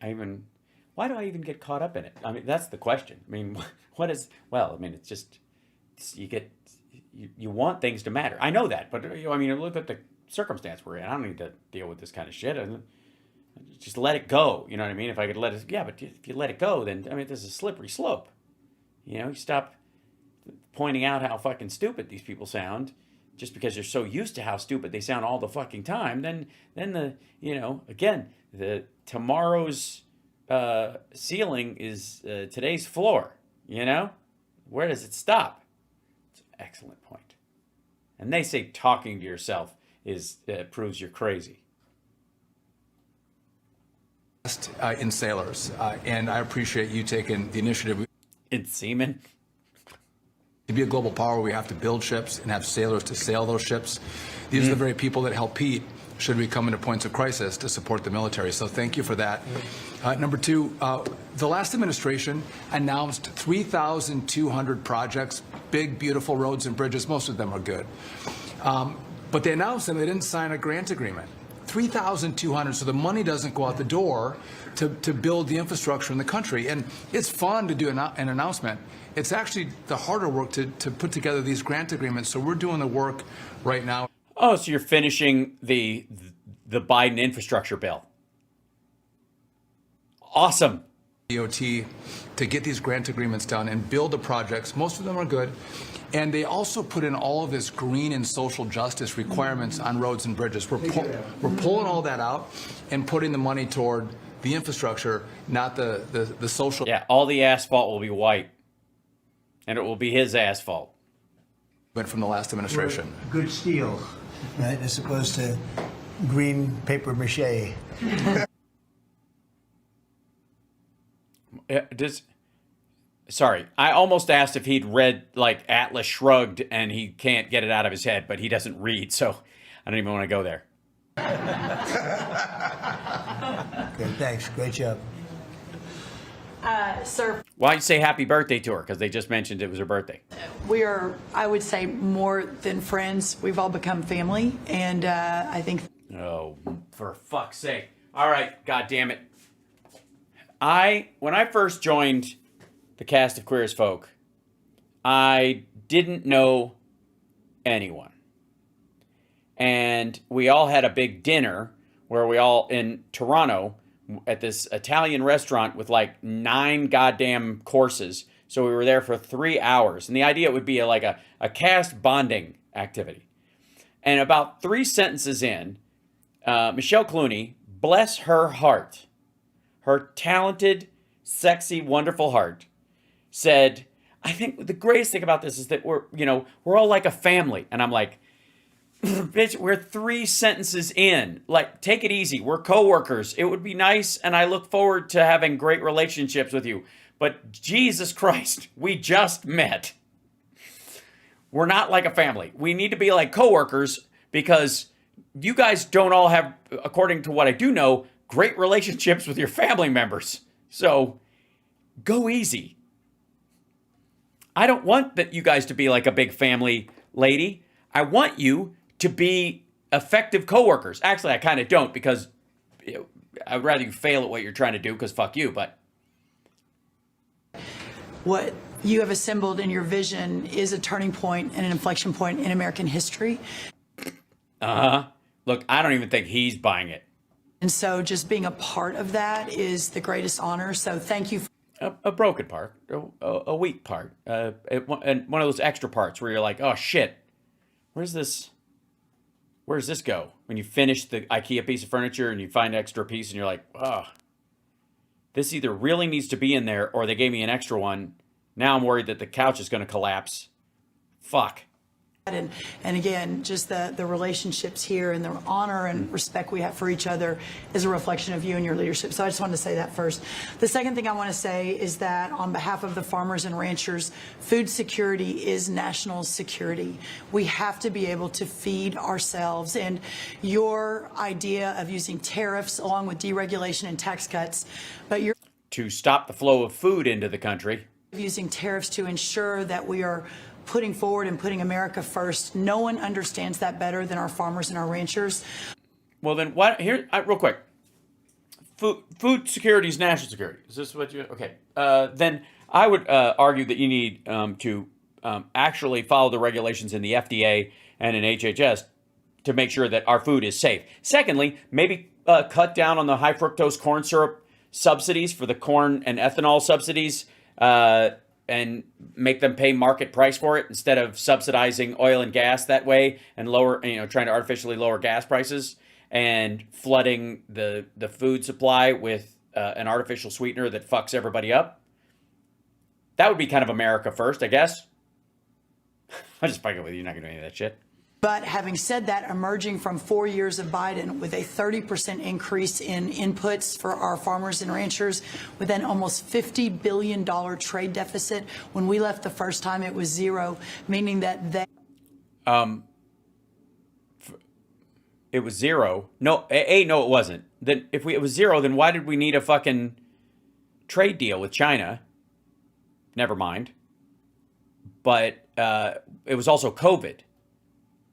why do I even get caught up in it? I mean, that's the question. I mean, it's just, you want things to matter. I know that, but I mean, look at the circumstance we're in. I don't need to deal with this kind of shit. Just let it go. You know what I mean? If I could let it, yeah, but if you let it go, then, I mean, there's a slippery slope. You stop pointing out how fucking stupid these people sound just because you're so used to how stupid they sound all the fucking time. Then again, tomorrow's ceiling is today's floor. Where does it stop? It's an excellent point. And they say talking to yourself proves you're crazy. In sailors, and I appreciate you taking the initiative. In seamen? To be a global power, we have to build ships and have sailors to sail those ships. These are the very people that help Pete should we come into points of crisis to support the military. So thank you for that. Number two, the last administration announced 3,200 projects, big, beautiful roads and bridges. Most of them are good. But they announced them, they didn't sign a grant agreement. 3,200, so the money doesn't go out the door to build the infrastructure in the country. And it's fun to do an announcement. It's actually the harder work to put together these grant agreements. So we're doing the work right now. Oh, so you're finishing the Biden infrastructure bill. Awesome. DOT to get these grant agreements done and build the projects. Most of them are good. And they also put in all of this green and social justice requirements on roads and bridges. We're pulling all that out and putting the money toward the infrastructure, not the social. Yeah, all the asphalt will be white. And it will be his asphalt. Went from the last administration. Good steel, right, as opposed to green paper mache. Sorry, I almost asked if he'd read like Atlas Shrugged, and he can't get it out of his head, but he doesn't read, so I don't even want to go there. Good, thanks. Great job. Sir, Why don't you say happy birthday to her? Because they just mentioned it was her birthday. we are, I would say, more than friends. We've all become family, and I think. Oh, for fuck's sake. All right, God damn it. When I first joined the cast of Queer as Folk, I didn't know anyone. And we all had a big dinner where we all, in Toronto, at this Italian restaurant with like 9 goddamn courses. So we were there for 3 hours. And the idea would be like a cast bonding activity. And about 3 sentences in, Michelle Clooney, bless her heart, her talented, sexy, wonderful heart, said, I think the greatest thing about this is that we're all like a family. And I'm like, bitch, we're 3 sentences in. Like, take it easy. We're coworkers. It would be nice, and I look forward to having great relationships with you. But Jesus Christ, we just met. We're not like a family. We need to be like coworkers because you guys don't all have, according to what I do know, great relationships with your family members. So go easy. I don't want that you guys to be like a big family, lady. I want you to be effective coworkers. Actually, I kind of don't, because I'd rather you fail at what you're trying to do, because fuck you, but. What you have assembled in your vision is a turning point and an inflection point in American history. Uh-huh. Look, I don't even think he's buying it. And so just being a part of that is the greatest honor. So thank you. A broken part, a weak part, and one of those extra parts where you're like, oh shit, where does this go? When you finish the IKEA piece of furniture and you find an extra piece and you're like, oh, this either really needs to be in there or they gave me an extra one. Now I'm worried that the couch is going to collapse. Fuck. And again, just the relationships here and the honor and respect we have for each other is a reflection of you and your leadership. So I just wanted to say that first. The second thing I want to say is that on behalf of the farmers and ranchers, food security is national security. We have to be able to feed ourselves. And your idea of using tariffs along with deregulation and tax cuts, but you're to stop the flow of food into the country. Using tariffs to ensure that we are putting forward and putting America first. No one understands that better than our farmers and our ranchers. Well, then, real quick. Food security is national security. Is this what you... Okay. Then I would argue that you need to actually follow the regulations in the FDA and in HHS to make sure that our food is safe. Secondly, maybe cut down on the high fructose corn syrup subsidies for the corn and ethanol subsidies, and make them pay market price for it instead of subsidizing oil and gas that way and trying to artificially lower gas prices and flooding the food supply with an artificial sweetener that fucks everybody up. That would be kind of America first, I guess. I'm just fucking with you. You're not going to do any of that shit. But having said that, emerging from 4 years of Biden with a 30% increase in inputs for our farmers and ranchers, with an almost $50 billion trade deficit. When we left the first time, it was 0, meaning that they... It was 0. No, no, it wasn't. Then if it was 0, then why did we need a fucking trade deal with China? Never mind. But it was also COVID.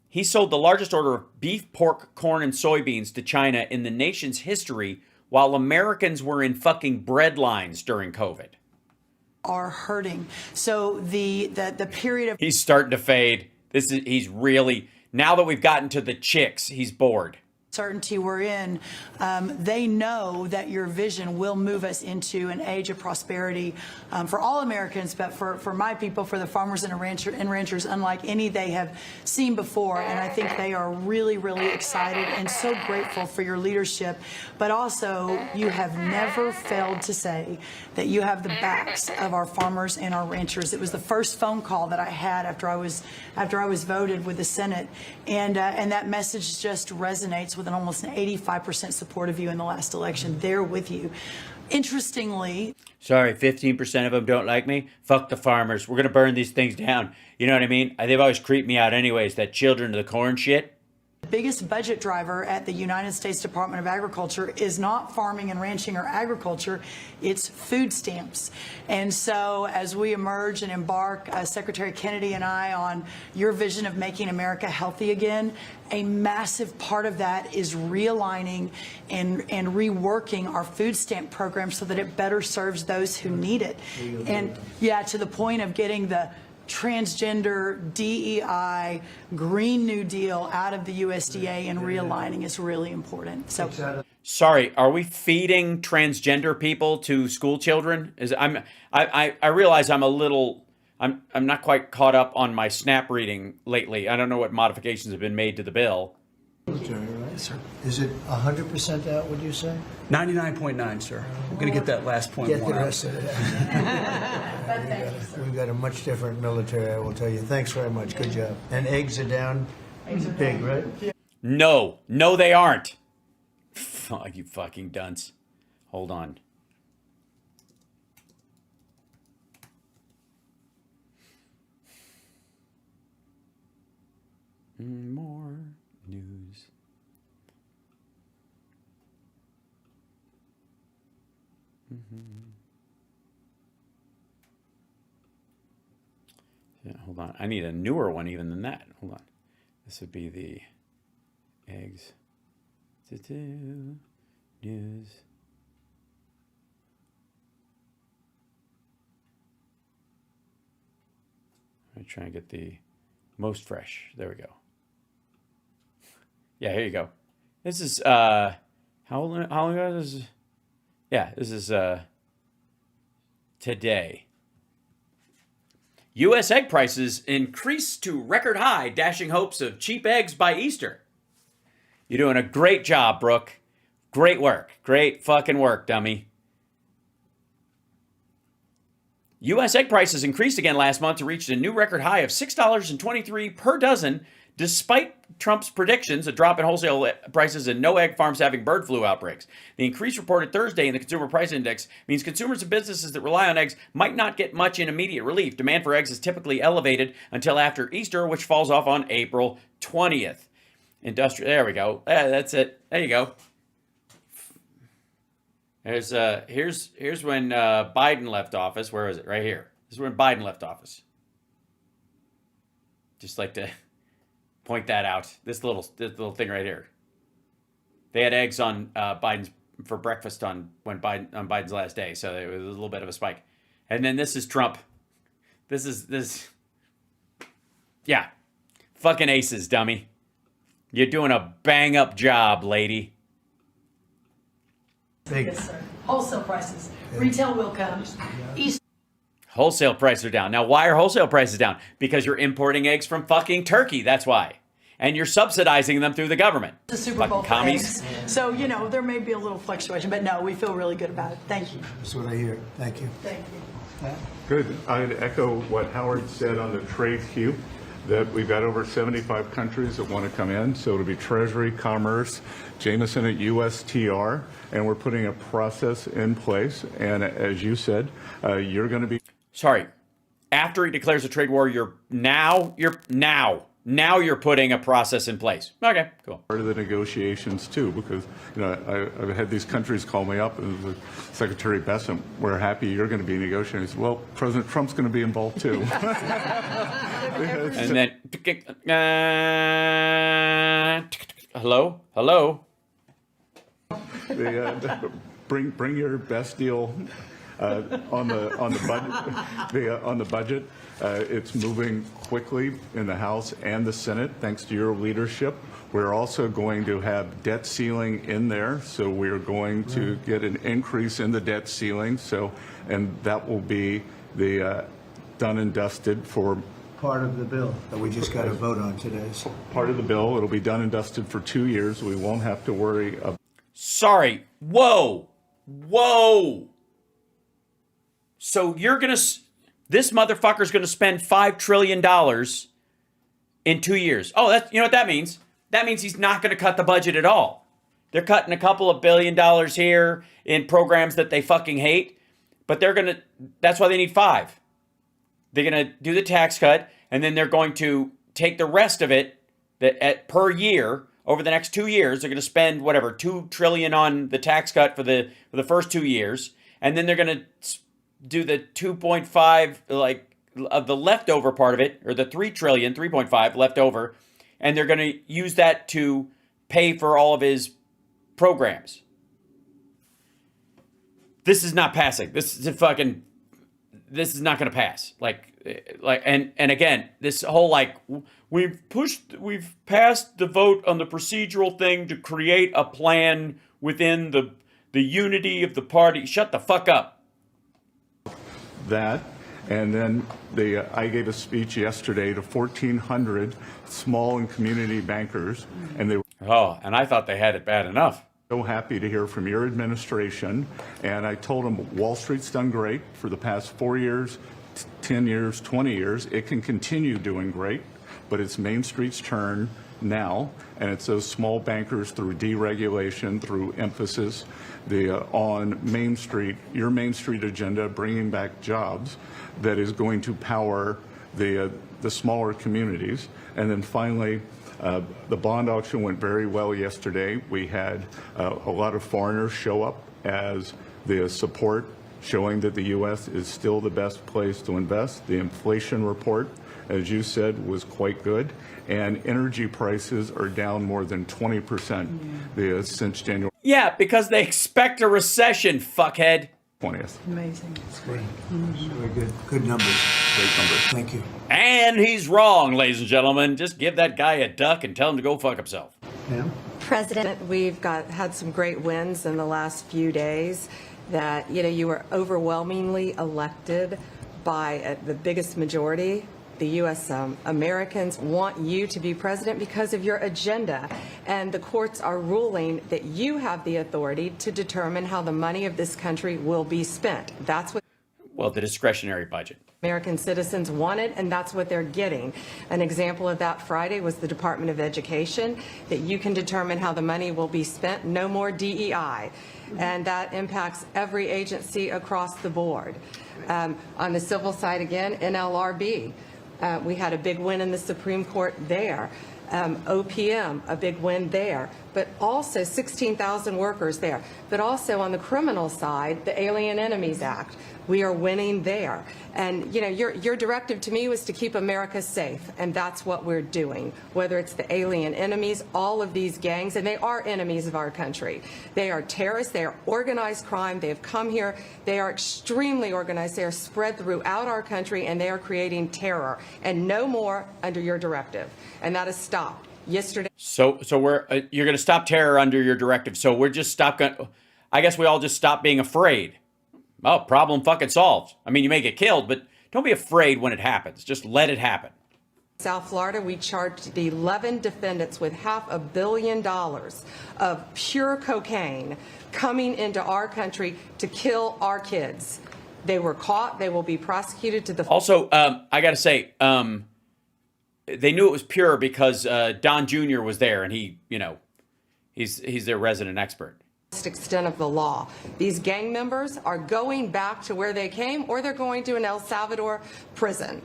He sold the largest order of beef, pork, corn, and soybeans to China in the nation's history, while Americans were in fucking bread lines during COVID. Are hurting. So the period of... He's starting to fade. He's really... Now that we've gotten to the chicks, he's bored. Certainty we're in, they know that your vision will move us into an age of prosperity for all Americans, but for my people, for the farmers and ranchers, unlike any they have seen before. And I think they are really, really excited and so grateful for your leadership. But also, you have never failed to say that you have the backs of our farmers and our ranchers. It was the first phone call that I had after I was voted with the Senate, and that message just resonates with an almost an 85% support of you in the last election. They're with you. Interestingly, Sorry, 15% of them don't like me. Fuck the farmers. We're going to burn these things down. You know what I mean? They've always creeped me out anyways, that children of the corn shit. the biggest budget driver at the United States Department of Agriculture is not farming and ranching or agriculture, it's food stamps. And so as we emerge and embark, Secretary Kennedy and I, on your vision of making America healthy again, a massive part of that is realigning and reworking our food stamp program so that it better serves those who need it. And yeah, to the point of getting the transgender, DEI, Green New Deal out of the USDA and realigning is really important. So, Sorry, are we feeding transgender people to school children? I realize I'm not quite caught up on my SNAP reading lately. I don't know what modifications have been made to the bill. Military, right? Yes, sir. Is it 100% out, would you say? 99.9, sir. I'm going to get that last point Get the one out. rest of it out. We've got a much different military, I will tell you. Thanks very much. Good job. And eggs are down. Big, right? No, they aren't. Fuck, you fucking dunce. Hold on. More news. Yeah, hold on. I need a newer one even than that. Hold on. This would be the eggs. News. I'm trying to get the most fresh. There we go. Yeah, here you go. This is how long ago is this? Yeah, this is today. U.S. egg prices increase to record high, dashing hopes of cheap eggs by Easter. You're doing a great job, Brooke. Great work. Great fucking work, dummy. U.S. egg prices increased again last month to reach a new record high of $6.23 per dozen, despite Trump's predictions, a drop in wholesale prices and no egg farms having bird flu outbreaks. The increase reported Thursday in the Consumer Price Index means consumers and businesses that rely on eggs might not get much in immediate relief. Demand for eggs is typically elevated until after Easter, which falls off on April 20th. There we go. That's it. There you go. Here's when Biden left office. Where is it? Right here. This is when Biden left office. Just like to point that out. This little thing right here. They had eggs on Biden's for breakfast on Biden's last day, so it was a little bit of a spike. And then this is Trump. This. Yeah, fucking aces, dummy. You're doing a bang up job, lady. yes, sir. Wholesale prices. Retail will come. Wholesale prices are down. Now, why are wholesale prices down? Because you're importing eggs from fucking Turkey. That's why. And you're subsidizing them through the government. The Super Bowl fucking commies. So, there may be a little fluctuation, but no, we feel really good about it. Thank you. That's what I hear. Thank you. Thank you. Good. I'd echo what Howard said on the trade queue, that we've got over 75 countries that want to come in. So it'll be Treasury, Commerce, Jameson at USTR, and we're putting a process in place. And as you said, you're going to be... Sorry. After he declares a trade war, you're putting a process in place. Okay, cool. Part of the negotiations too, because I've had these countries call me up and with Secretary Bessent, we're happy you're going to be negotiating. I said, well, President Trump's going to be involved too. And then, hello. Bring your best deal on the budget. It's moving quickly in the House and the Senate, thanks to your leadership. We're also going to have debt ceiling in there, so we're going to get an increase in the debt ceiling. And that will be the done and dusted for Part of the bill that we just got to vote on today. So. part of the bill. It'll be done and dusted for 2 years. We won't have to worry about. Sorry. Whoa. So this motherfucker's gonna spend $5 trillion in 2 years. Oh, you know what that means? That means he's not gonna cut the budget at all. They're cutting a couple of $1 billion here in programs that they fucking hate, but that's why they need 5. They're going to do the tax cut, and then they're going to take the rest of it per year over the next 2 years. They're going to spend whatever, $2 trillion on the tax cut for the first 2 years, and then they're going to do the 2.5 like of the leftover part of it, or the 3 trillion, 3.5 left over, and they're going to use that to pay for all of his programs. This is not passing. This is not going to pass. And again, this whole we've passed the vote on the procedural thing to create a plan within the unity of the party. Shut the fuck up. That, and then I gave a speech yesterday to 1,400 small and community bankers, and they were and I thought they had it bad enough. So happy to hear from your administration, and I told them Wall Street's done great for the past 4 years, 10 years, 20 years. It can continue doing great, but it's Main Street's turn now, and it's those small bankers through deregulation, through emphasis on Main Street, your Main Street agenda, bringing back jobs, that is going to power the smaller communities. And then finally, the bond auction went very well yesterday. We had a lot of foreigners show up as the support, showing that the U.S. is still the best place to invest. The inflation report, as you said, was quite good. And energy prices are down more than 20% since January. Yeah, because they expect a recession, fuckhead. 20th. Amazing. That's great. Very good. Good numbers. Great numbers. Thank you. And he's wrong, ladies and gentlemen. Just give that guy a duck and tell him to go fuck himself. Yeah. President, we've had some great wins in the last few days. That you were overwhelmingly elected by the biggest majority. The U.S. Americans want you to be president because of your agenda, and the courts are ruling that you have the authority to determine how the money of this country will be spent. That's what the discretionary budget American citizens wanted, and that's what they're getting. An example of that Friday was the Department of Education, that you can determine how the money will be spent. No more DEI. And that impacts every agency across the board. On the civil side, again, NLRB. We had a big win in the Supreme Court there. OPM, a big win there. But also 16,000 workers there. But also on the criminal side, the Alien Enemies Act. We are winning there. And, your directive to me was to keep America safe, and that's what we're doing. Whether it's the alien enemies, all of these gangs, and they are enemies of our country. They are terrorists. They are organized crime. They have come here. They are extremely organized. They are spread throughout our country, and they are creating terror. And no more under your directive. And that is stopped. Yesterday. So you're going to stop terror under your directive. So we're just I guess we all just stop being afraid. Oh, problem fucking solved. I mean, you may get killed, but don't be afraid when it happens. Just let it happen. South Florida, we charged the 11 defendants with $500 million of pure cocaine coming into our country to kill our kids. They were caught. They will be prosecuted to the. Also, I got to say, they knew it was pure because Don Jr. was there, and he's their resident expert. Extent of the law. These gang members are going back to where they came, or they're going to an El Salvador prison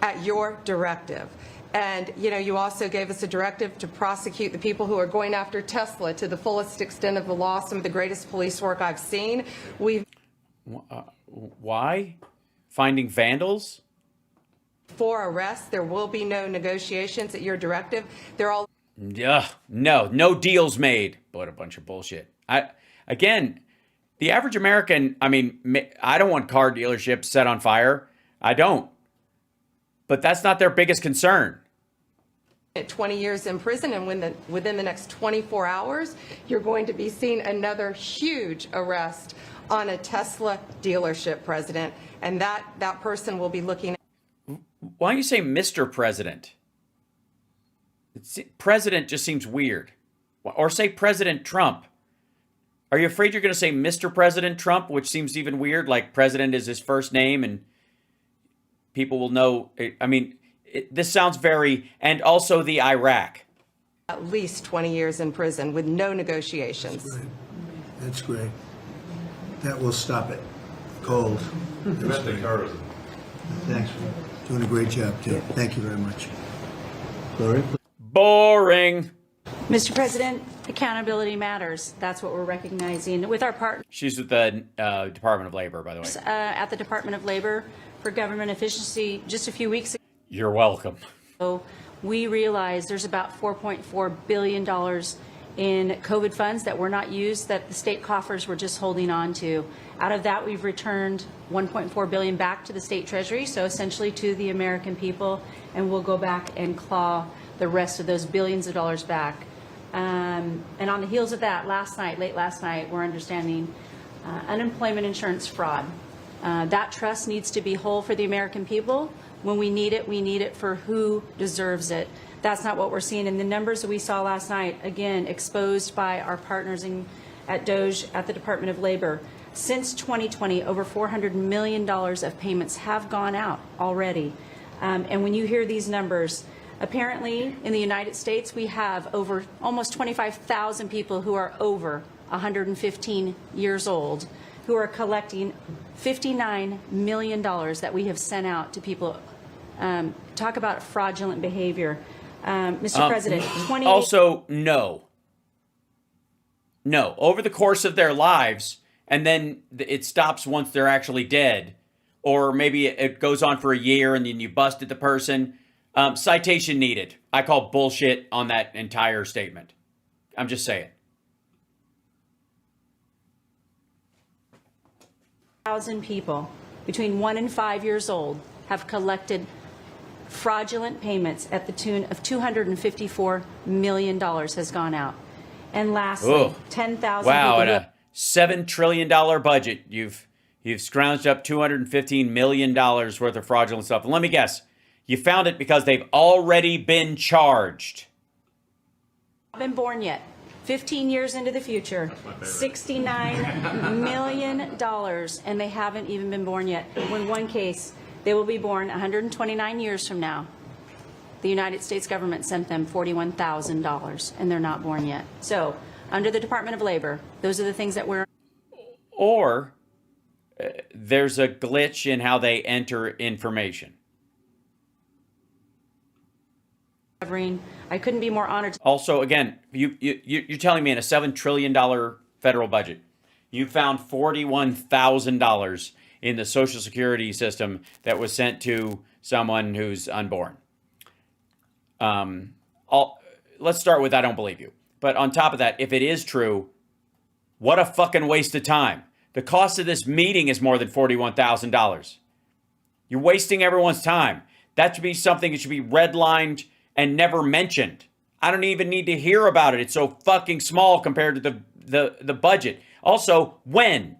at your directive. And, you also gave us a directive to prosecute the people who are going after Tesla to the fullest extent of the law, some of the greatest police work I've seen. Why? Finding vandals? For arrests, there will be no negotiations at your directive. They're all. No deals made. What a bunch of bullshit. Again, the average American, I don't want car dealerships set on fire. I don't. But that's not their biggest concern. 20 years in prison, and within the next 24 hours, you're going to be seeing another huge arrest on a Tesla dealership, President. And that person will be looking at. Why don't you say Mr. President? President just seems weird. Or say President Trump. Are you afraid you're going to say Mr. President Trump, which seems even weird, like President is his first name and people will know? This sounds very, and also the Iraq. at least 20 years in prison with no negotiations. That's great. That will stop it. Cold. Domestic terrorism. Thanks. Doing a great job, too. Thank you very much. Gloria? Boring. Mr. President, accountability matters. That's what we're recognizing with our partners. She's with the Department of Labor, by the way. At the Department of Labor for Government Efficiency just a few weeks ago. You're welcome. We realized there's about $4.4 billion in COVID funds that were not used, that the state coffers were just holding on to. Out of that, we've returned $1.4 billion back to the state treasury, so essentially to the American people, and we'll go back and claw the rest of those billions of dollars back. And on the heels of that, late last night, we're understanding unemployment insurance fraud. That trust needs to be whole for the American people. When we need it for who deserves it. That's not what we're seeing. And the numbers that we saw last night, again, exposed by our partners at DOGE, at the Department of Labor. Since 2020, over $400 million of payments have gone out already. And when you hear these numbers, apparently in the United States, we have over almost 25,000 people who are over 115 years old who are collecting $59 million that we have sent out to people. Talk about fraudulent behavior. Mr. President, Also, no. Over the course of their lives, and then it stops once they're actually dead, or maybe it goes on for a year and then you busted the person. Citation needed. I call bullshit on that entire statement. I'm just saying. 1,000 people between 1 and 5 years old have collected fraudulent payments at the tune of $254 million has gone out. And lastly, 10,000 wow, people. and a $7 trillion budget, you've scrounged up $215 million worth of fraudulent stuff. And let me guess, you found it because they've already been charged. Not been born yet. 15 years into the future, $69 million, and they haven't even been born yet. In one case, they will be born 129 years from now. The United States government sent them $41,000, and they're not born yet. So, under the Department of Labor, those are the things that we're... Or there's a glitch in how they enter information. I couldn't be more honored. Also, again, you're telling me in a $7 trillion federal budget, you found $41,000 in the Social Security system that was sent to someone who's unborn. Let's start with I don't believe you. But on top of that, if it is true, what a fucking waste of time. The cost of this meeting is more than $41,000. You're wasting everyone's time. That should be something that should be redlined and never mentioned. I don't even need to hear about it. It's so fucking small compared to the budget. Also, when?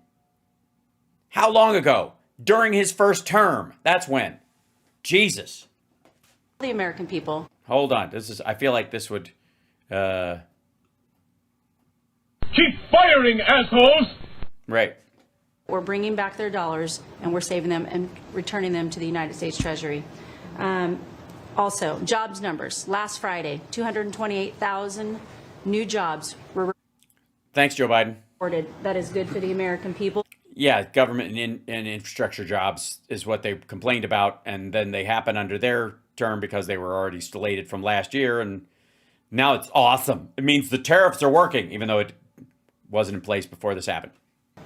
How long ago? During his first term. That's when. Jesus. The American people. Hold on. I feel like this would Keep firing, assholes! Right. We're bringing back their dollars, and we're saving them and returning them to the United States Treasury. Also, jobs numbers. Last Friday, 228,000 new jobs were Thanks, Joe Biden. reported. That is good for the American people. Yeah, government and infrastructure jobs is what they complained about, and then they happen under their term because they were already slated from last year, and now it's awesome. It means the tariffs are working, even though it wasn't in place before this happened.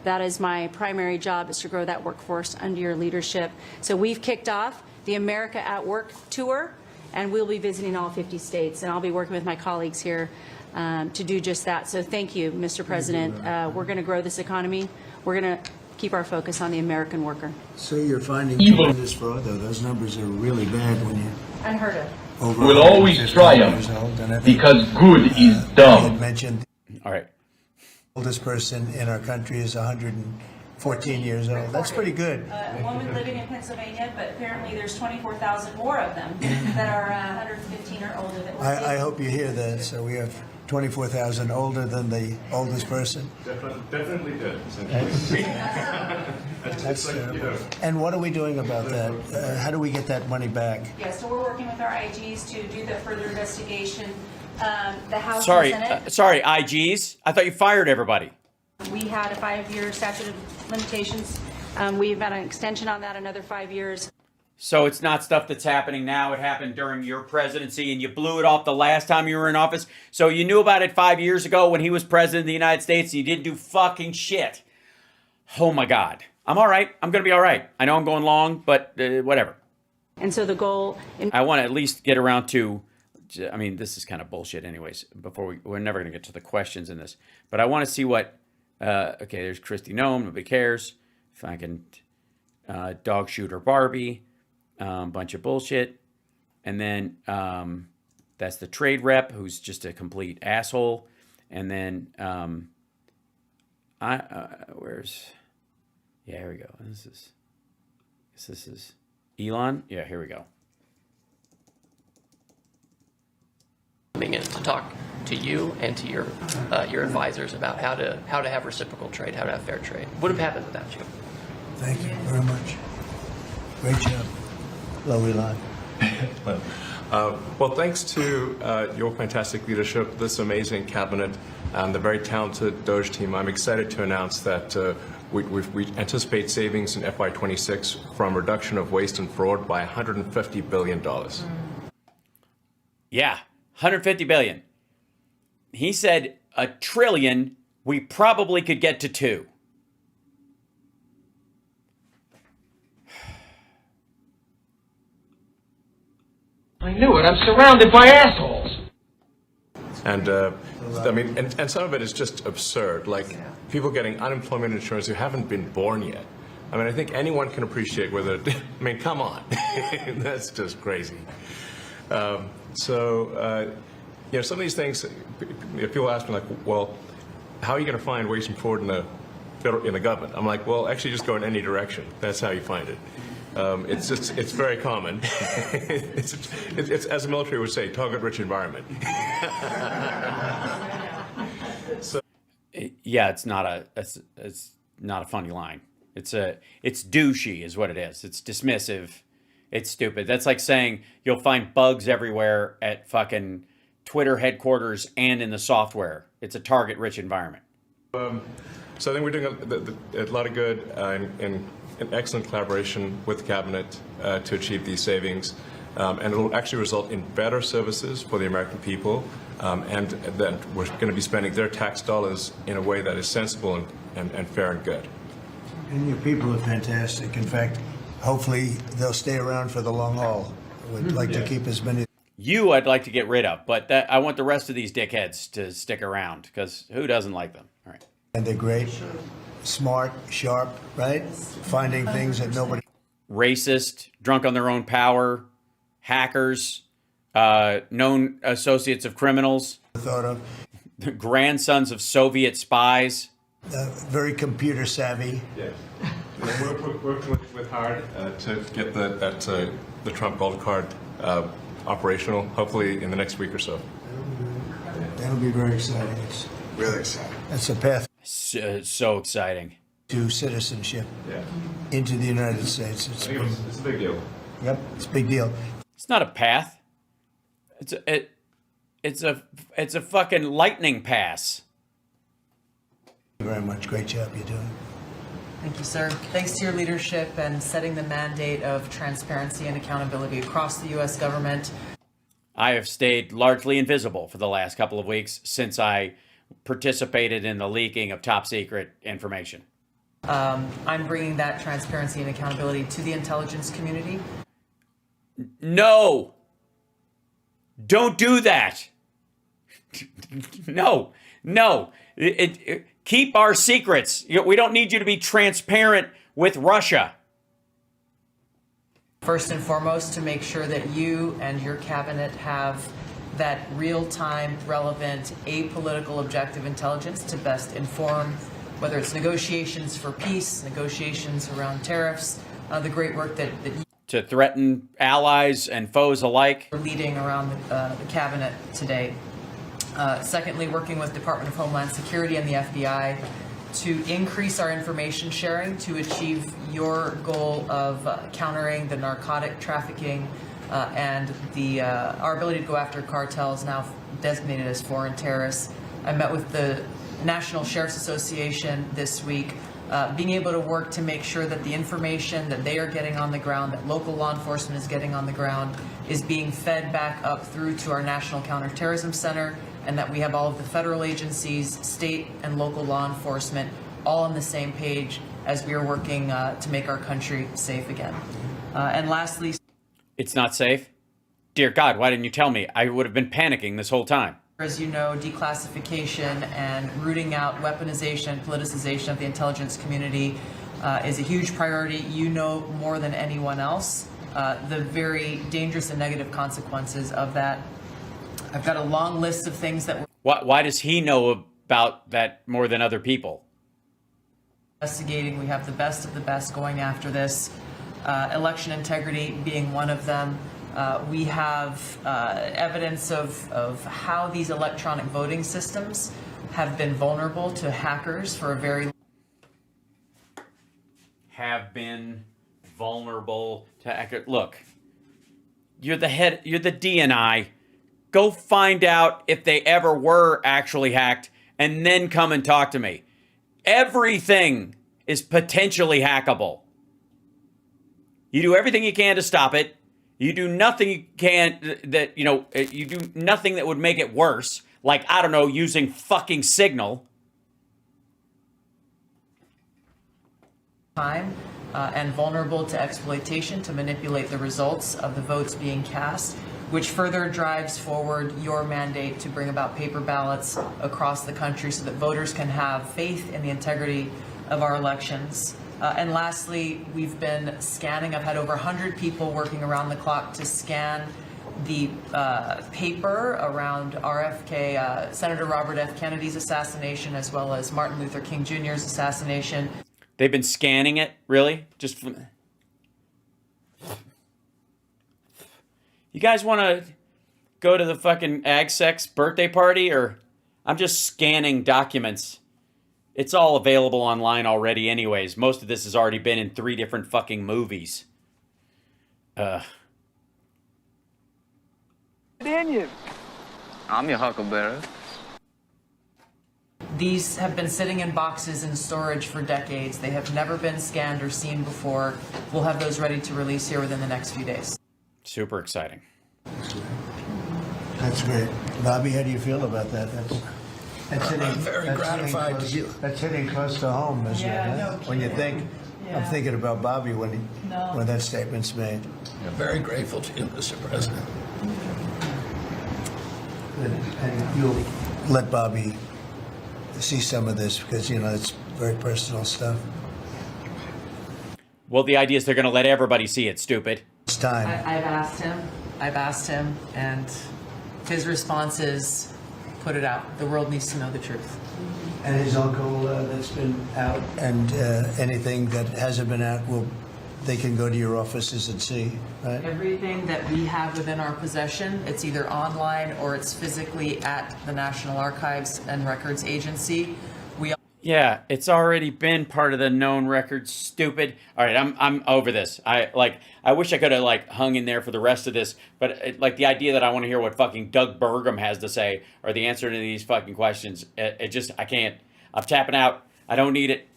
That is my primary job, is to grow that workforce under your leadership. So we've kicked off the America at Work tour, and we'll be visiting all 50 states, and I'll be working with my colleagues here to do just that. So thank you, Mr. President. We're going to grow this economy. We're going to keep our focus on the American worker. So you're finding tremendous fraud, though. Those numbers are really bad when you... Unheard of. Over Will always triumph because good is dumb. Mentioned. All right. The oldest person in our country is 114 years old. That's pretty good. A woman living in Pennsylvania, but apparently there's 24,000 more of them that are 115 or older. That I hope you hear that. So we have 24,000 older than the oldest person. Definitely good. That's terrible. And what are we doing about that? How do we get that money back? Yeah, so we're working with our IGs to do the further investigation The House Sorry, and Senate. sorry, IGs. I thought you fired everybody. We had a 5-year statute of limitations. We've had an extension on that, another 5 years. So it's not stuff that's happening now. It happened during your presidency, and you blew it off the last time you were in office. So you knew about it 5 years ago when he was president of the United States, and you didn't do fucking shit. Oh, my God. I'm all right. I'm going to be all right. I know I'm going long, but whatever. And so the goal... I want to at least get around to... I mean, this is kind of bullshit anyways. We're never going to get to the questions in this. But I want to see what... okay, there's Christy Nome. Nobody cares. If I can... dog shooter Barbie. Bunch of bullshit. And then that's the trade rep, who's just a complete asshole. And then where's... Yeah, here we go. This is Elon. Yeah, here we go. Coming in to talk to you and to your advisors about how to have reciprocal trade, how to have fair trade. Would have happened without you. Thank you very much. Great job. Hello, Elon. Well, thanks to your fantastic leadership, this amazing cabinet, and the very talented DOGE team, I'm excited to announce that we anticipate savings in FY26 from reduction of waste and fraud by $150 billion. Yeah, $150 billion. He said $1 trillion. We probably could get to $2 trillion. I knew it. I'm surrounded by assholes. And I mean, and some of it is just absurd. Like people getting unemployment insurance who haven't been born yet. I mean, I think anyone can appreciate whether. I mean, come on, that's just crazy. So you know, some of these things. People ask me like, well, how are you going to find waste and fraud in the government? I'm like, well, actually, just go in any direction. That's how you find it. It's very common. it's as the military would say, target-rich environment. So, yeah, it's not a funny line. It's douchey is what it is. It's dismissive. It's stupid. That's like saying you'll find bugs everywhere at fucking Twitter headquarters and in the software. It's a target-rich environment. So I think we're doing a lot of good in excellent collaboration with the cabinet to achieve these savings, and it will actually result in better services for the American people, and that we're going to be spending their tax dollars in a way that is sensible and fair and good. And your people are fantastic. In fact, hopefully they'll stay around for the long haul. We'd like to keep as many. You, I'd like to get rid of, but I want the rest of these dickheads to stick around, because who doesn't like them? All right. And they're great, smart, sharp, right? Finding things that nobody... Racist, drunk on their own power, hackers, known associates of criminals. Thought of. Grandsons of Soviet spies. Very computer savvy. Yeah. We're working with hard to get the Trump Gold Card operational, hopefully in the next week or so. That'll be very exciting. It's really exciting. That's a path. So exciting. To citizenship into the United States. It's a big deal. Yep, it's a big deal. It's not a path. It's a fucking lightning pass. Thank you very much. Great job you're doing. Thank you, sir. Thanks to your leadership and setting the mandate of transparency and accountability across the U.S. government. I have stayed largely invisible for the last couple of weeks since I participated in the leaking of top secret information. I'm bringing that transparency and accountability to the intelligence community. No! Don't do that! No! Keep our secrets. We don't need you to be transparent with Russia. First and foremost, to make sure that you and your cabinet have that real-time, relevant, apolitical, objective intelligence to best inform, whether it's negotiations for peace, negotiations around tariffs, the great work that you to threaten allies and foes alike. are leading around the cabinet today. Secondly, working with Department of Homeland Security and the FBI to increase our information sharing to achieve your goal of countering the narcotic trafficking and our ability to go after cartels now designated as foreign terrorists. I met with the National Sheriff's Association this week, being able to work to make sure that the information that they are getting on the ground, that local law enforcement is getting on the ground, is being fed back up through to our National Counterterrorism Center, and that we have all of the federal agencies, state and local law enforcement, all on the same page as we are working to make our country safe again. And lastly, it's not safe? Dear God, why didn't you tell me? I would have been panicking this whole time. as you know, declassification and rooting out weaponization and politicization of the intelligence community is a huge priority. You know more than anyone else the very dangerous and negative consequences of that. I've got a long list of things that we're Why does he know about that more than other people? investigating. We have the best of the best going after this. Election integrity being one of them. We have evidence of how these electronic voting systems have been vulnerable to hackers for a very vulnerable to hacker. Look, you're the head, you're the DNI. Go find out if they ever were actually hacked and then come and talk to me. Everything is potentially hackable. You do everything you can to stop it. You do nothing you can that, you do nothing that would make it worse. Like, I don't know, using fucking Signal. time and vulnerable to exploitation to manipulate the results of the votes being cast, which further drives forward your mandate to bring about paper ballots across the country so that voters can have faith in the integrity of our elections. And lastly, we've been scanning. I've had over 100 people working around the clock to scan the paper around RFK, Senator Robert F. Kennedy's assassination, as well as Martin Luther King Jr.'s assassination. They've been scanning it, really? Just from... You guys want to go to the fucking AgSex birthday party, or I'm just scanning documents. It's all available online already anyways. Most of this has already been in 3 different fucking movies. I'm your huckleberry. These have been sitting in boxes in storage for decades. They have never been scanned or seen before. We'll have those ready to release here within the next few days. Super exciting. That's great. Bobby, how do you feel about that? That's hitting, I'm very gratified to hear. That's hitting close to home, isn't it? no When you think, I'm thinking about Bobby when that statement's made. I'm very grateful to you, Mr. President. And you'll let Bobby see some of this because, it's very personal stuff. Well, the idea is they're going to let everybody see it, stupid. It's time. I've asked him, and his response is, put it out. The world needs to know the truth. And his uncle that's been out, and anything that hasn't been out, they can go to your offices and see, right? Everything that we have within our possession, it's either online or it's physically at the National Archives and Records Agency. Yeah, it's already been part of the known records, stupid. All right, I'm over this. I wish I could have hung in there for the rest of this, but the idea that I want to hear what fucking Doug Burgum has to say or the answer to these fucking questions, I can't. I'm tapping out. I don't need it.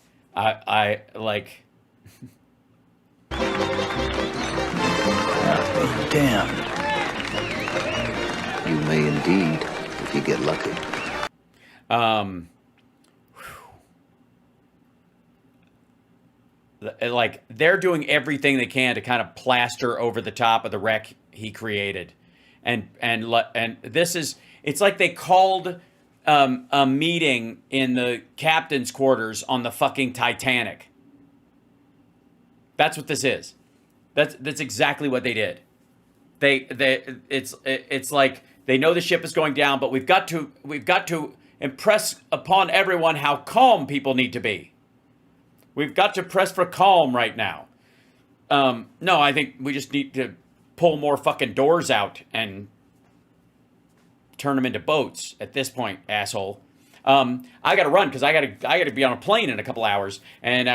Damn. You may indeed, if you get lucky. They're doing everything they can to kind of plaster over the top of the wreck he created, and this is, it's like they called a meeting in the captain's quarters on the fucking Titanic. That's what this is. That's exactly what they did. It's like they know the ship is going down, but we've got to impress upon everyone how calm people need to be. We've got to press for calm right now. No, I think we just need to pull more fucking doors out and turn them into boats at this point, asshole. I got to run because I got to be on a plane in a couple hours, and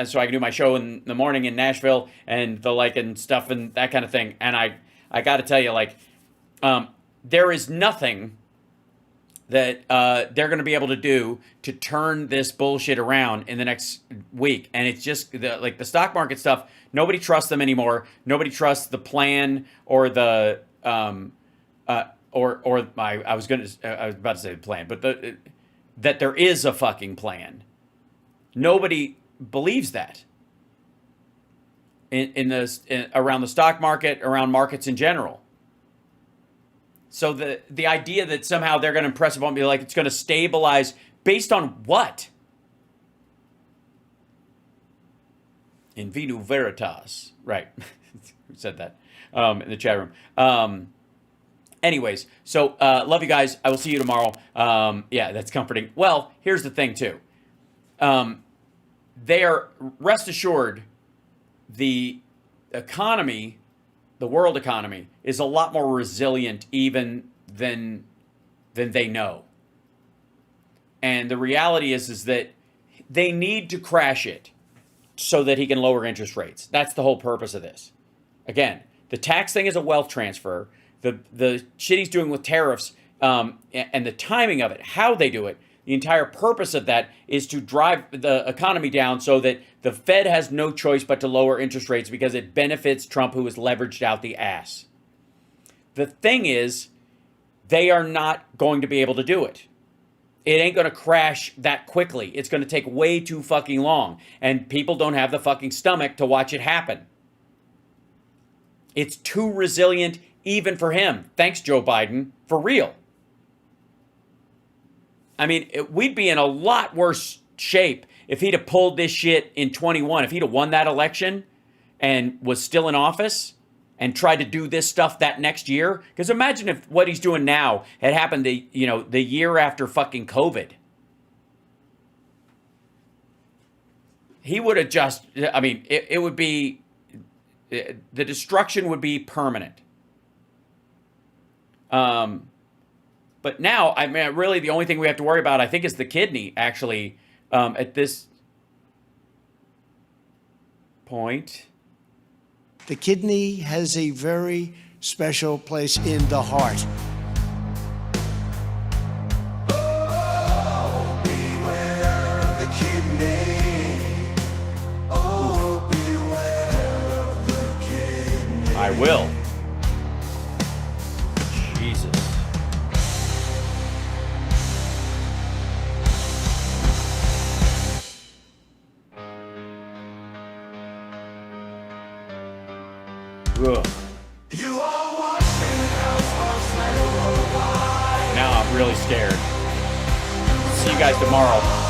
so I can do my show in the morning in Nashville and and stuff and that kind of thing. And I got to tell you, there is nothing that they're going to be able to do to turn this bullshit around in the next week. And it's just like the stock market stuff. Nobody trusts them anymore. Nobody trusts the plan or the I was about to say the plan, but that there is a fucking plan. Nobody believes that. Around the stock market, around markets in general. So the idea that somehow they're going to impress upon me, like it's going to stabilize based on what? In vino veritas, right? Who said that in the chat room? Anyways, so love you guys. I will see you tomorrow. Yeah, that's comforting. Well, here's the thing too. They are, rest assured, the economy, the world economy, is a lot more resilient even than they know. And the reality is that they need to crash it so that he can lower interest rates. That's the whole purpose of this. Again, the tax thing is a wealth transfer. The shit he's doing with tariffs and the timing of it, how they do it, the entire purpose of that is to drive the economy down so that the Fed has no choice but to lower interest rates because it benefits Trump, who is leveraged out the ass. The thing is, they are not going to be able to do it. It ain't going to crash that quickly. It's going to take way too fucking long. And people don't have the fucking stomach to watch it happen. It's too resilient even for him. Thanks, Joe Biden. For real. I mean, we'd be in a lot worse shape if he'd have pulled this shit in 21. If he'd have won that election and was still in office and tried to do this stuff that next year. Because imagine if what he's doing now had happened the year after fucking COVID. He would have just, I mean, it would be, the destruction would be permanent. But now, I mean, really the only thing we have to worry about, I think, is the kidney, actually, at this point. The kidney has a very special place in the heart. Oh, beware of the kidney. Oh, beware of the kidney. I will. Jesus. Ugh. Now I'm really scared. See you guys tomorrow.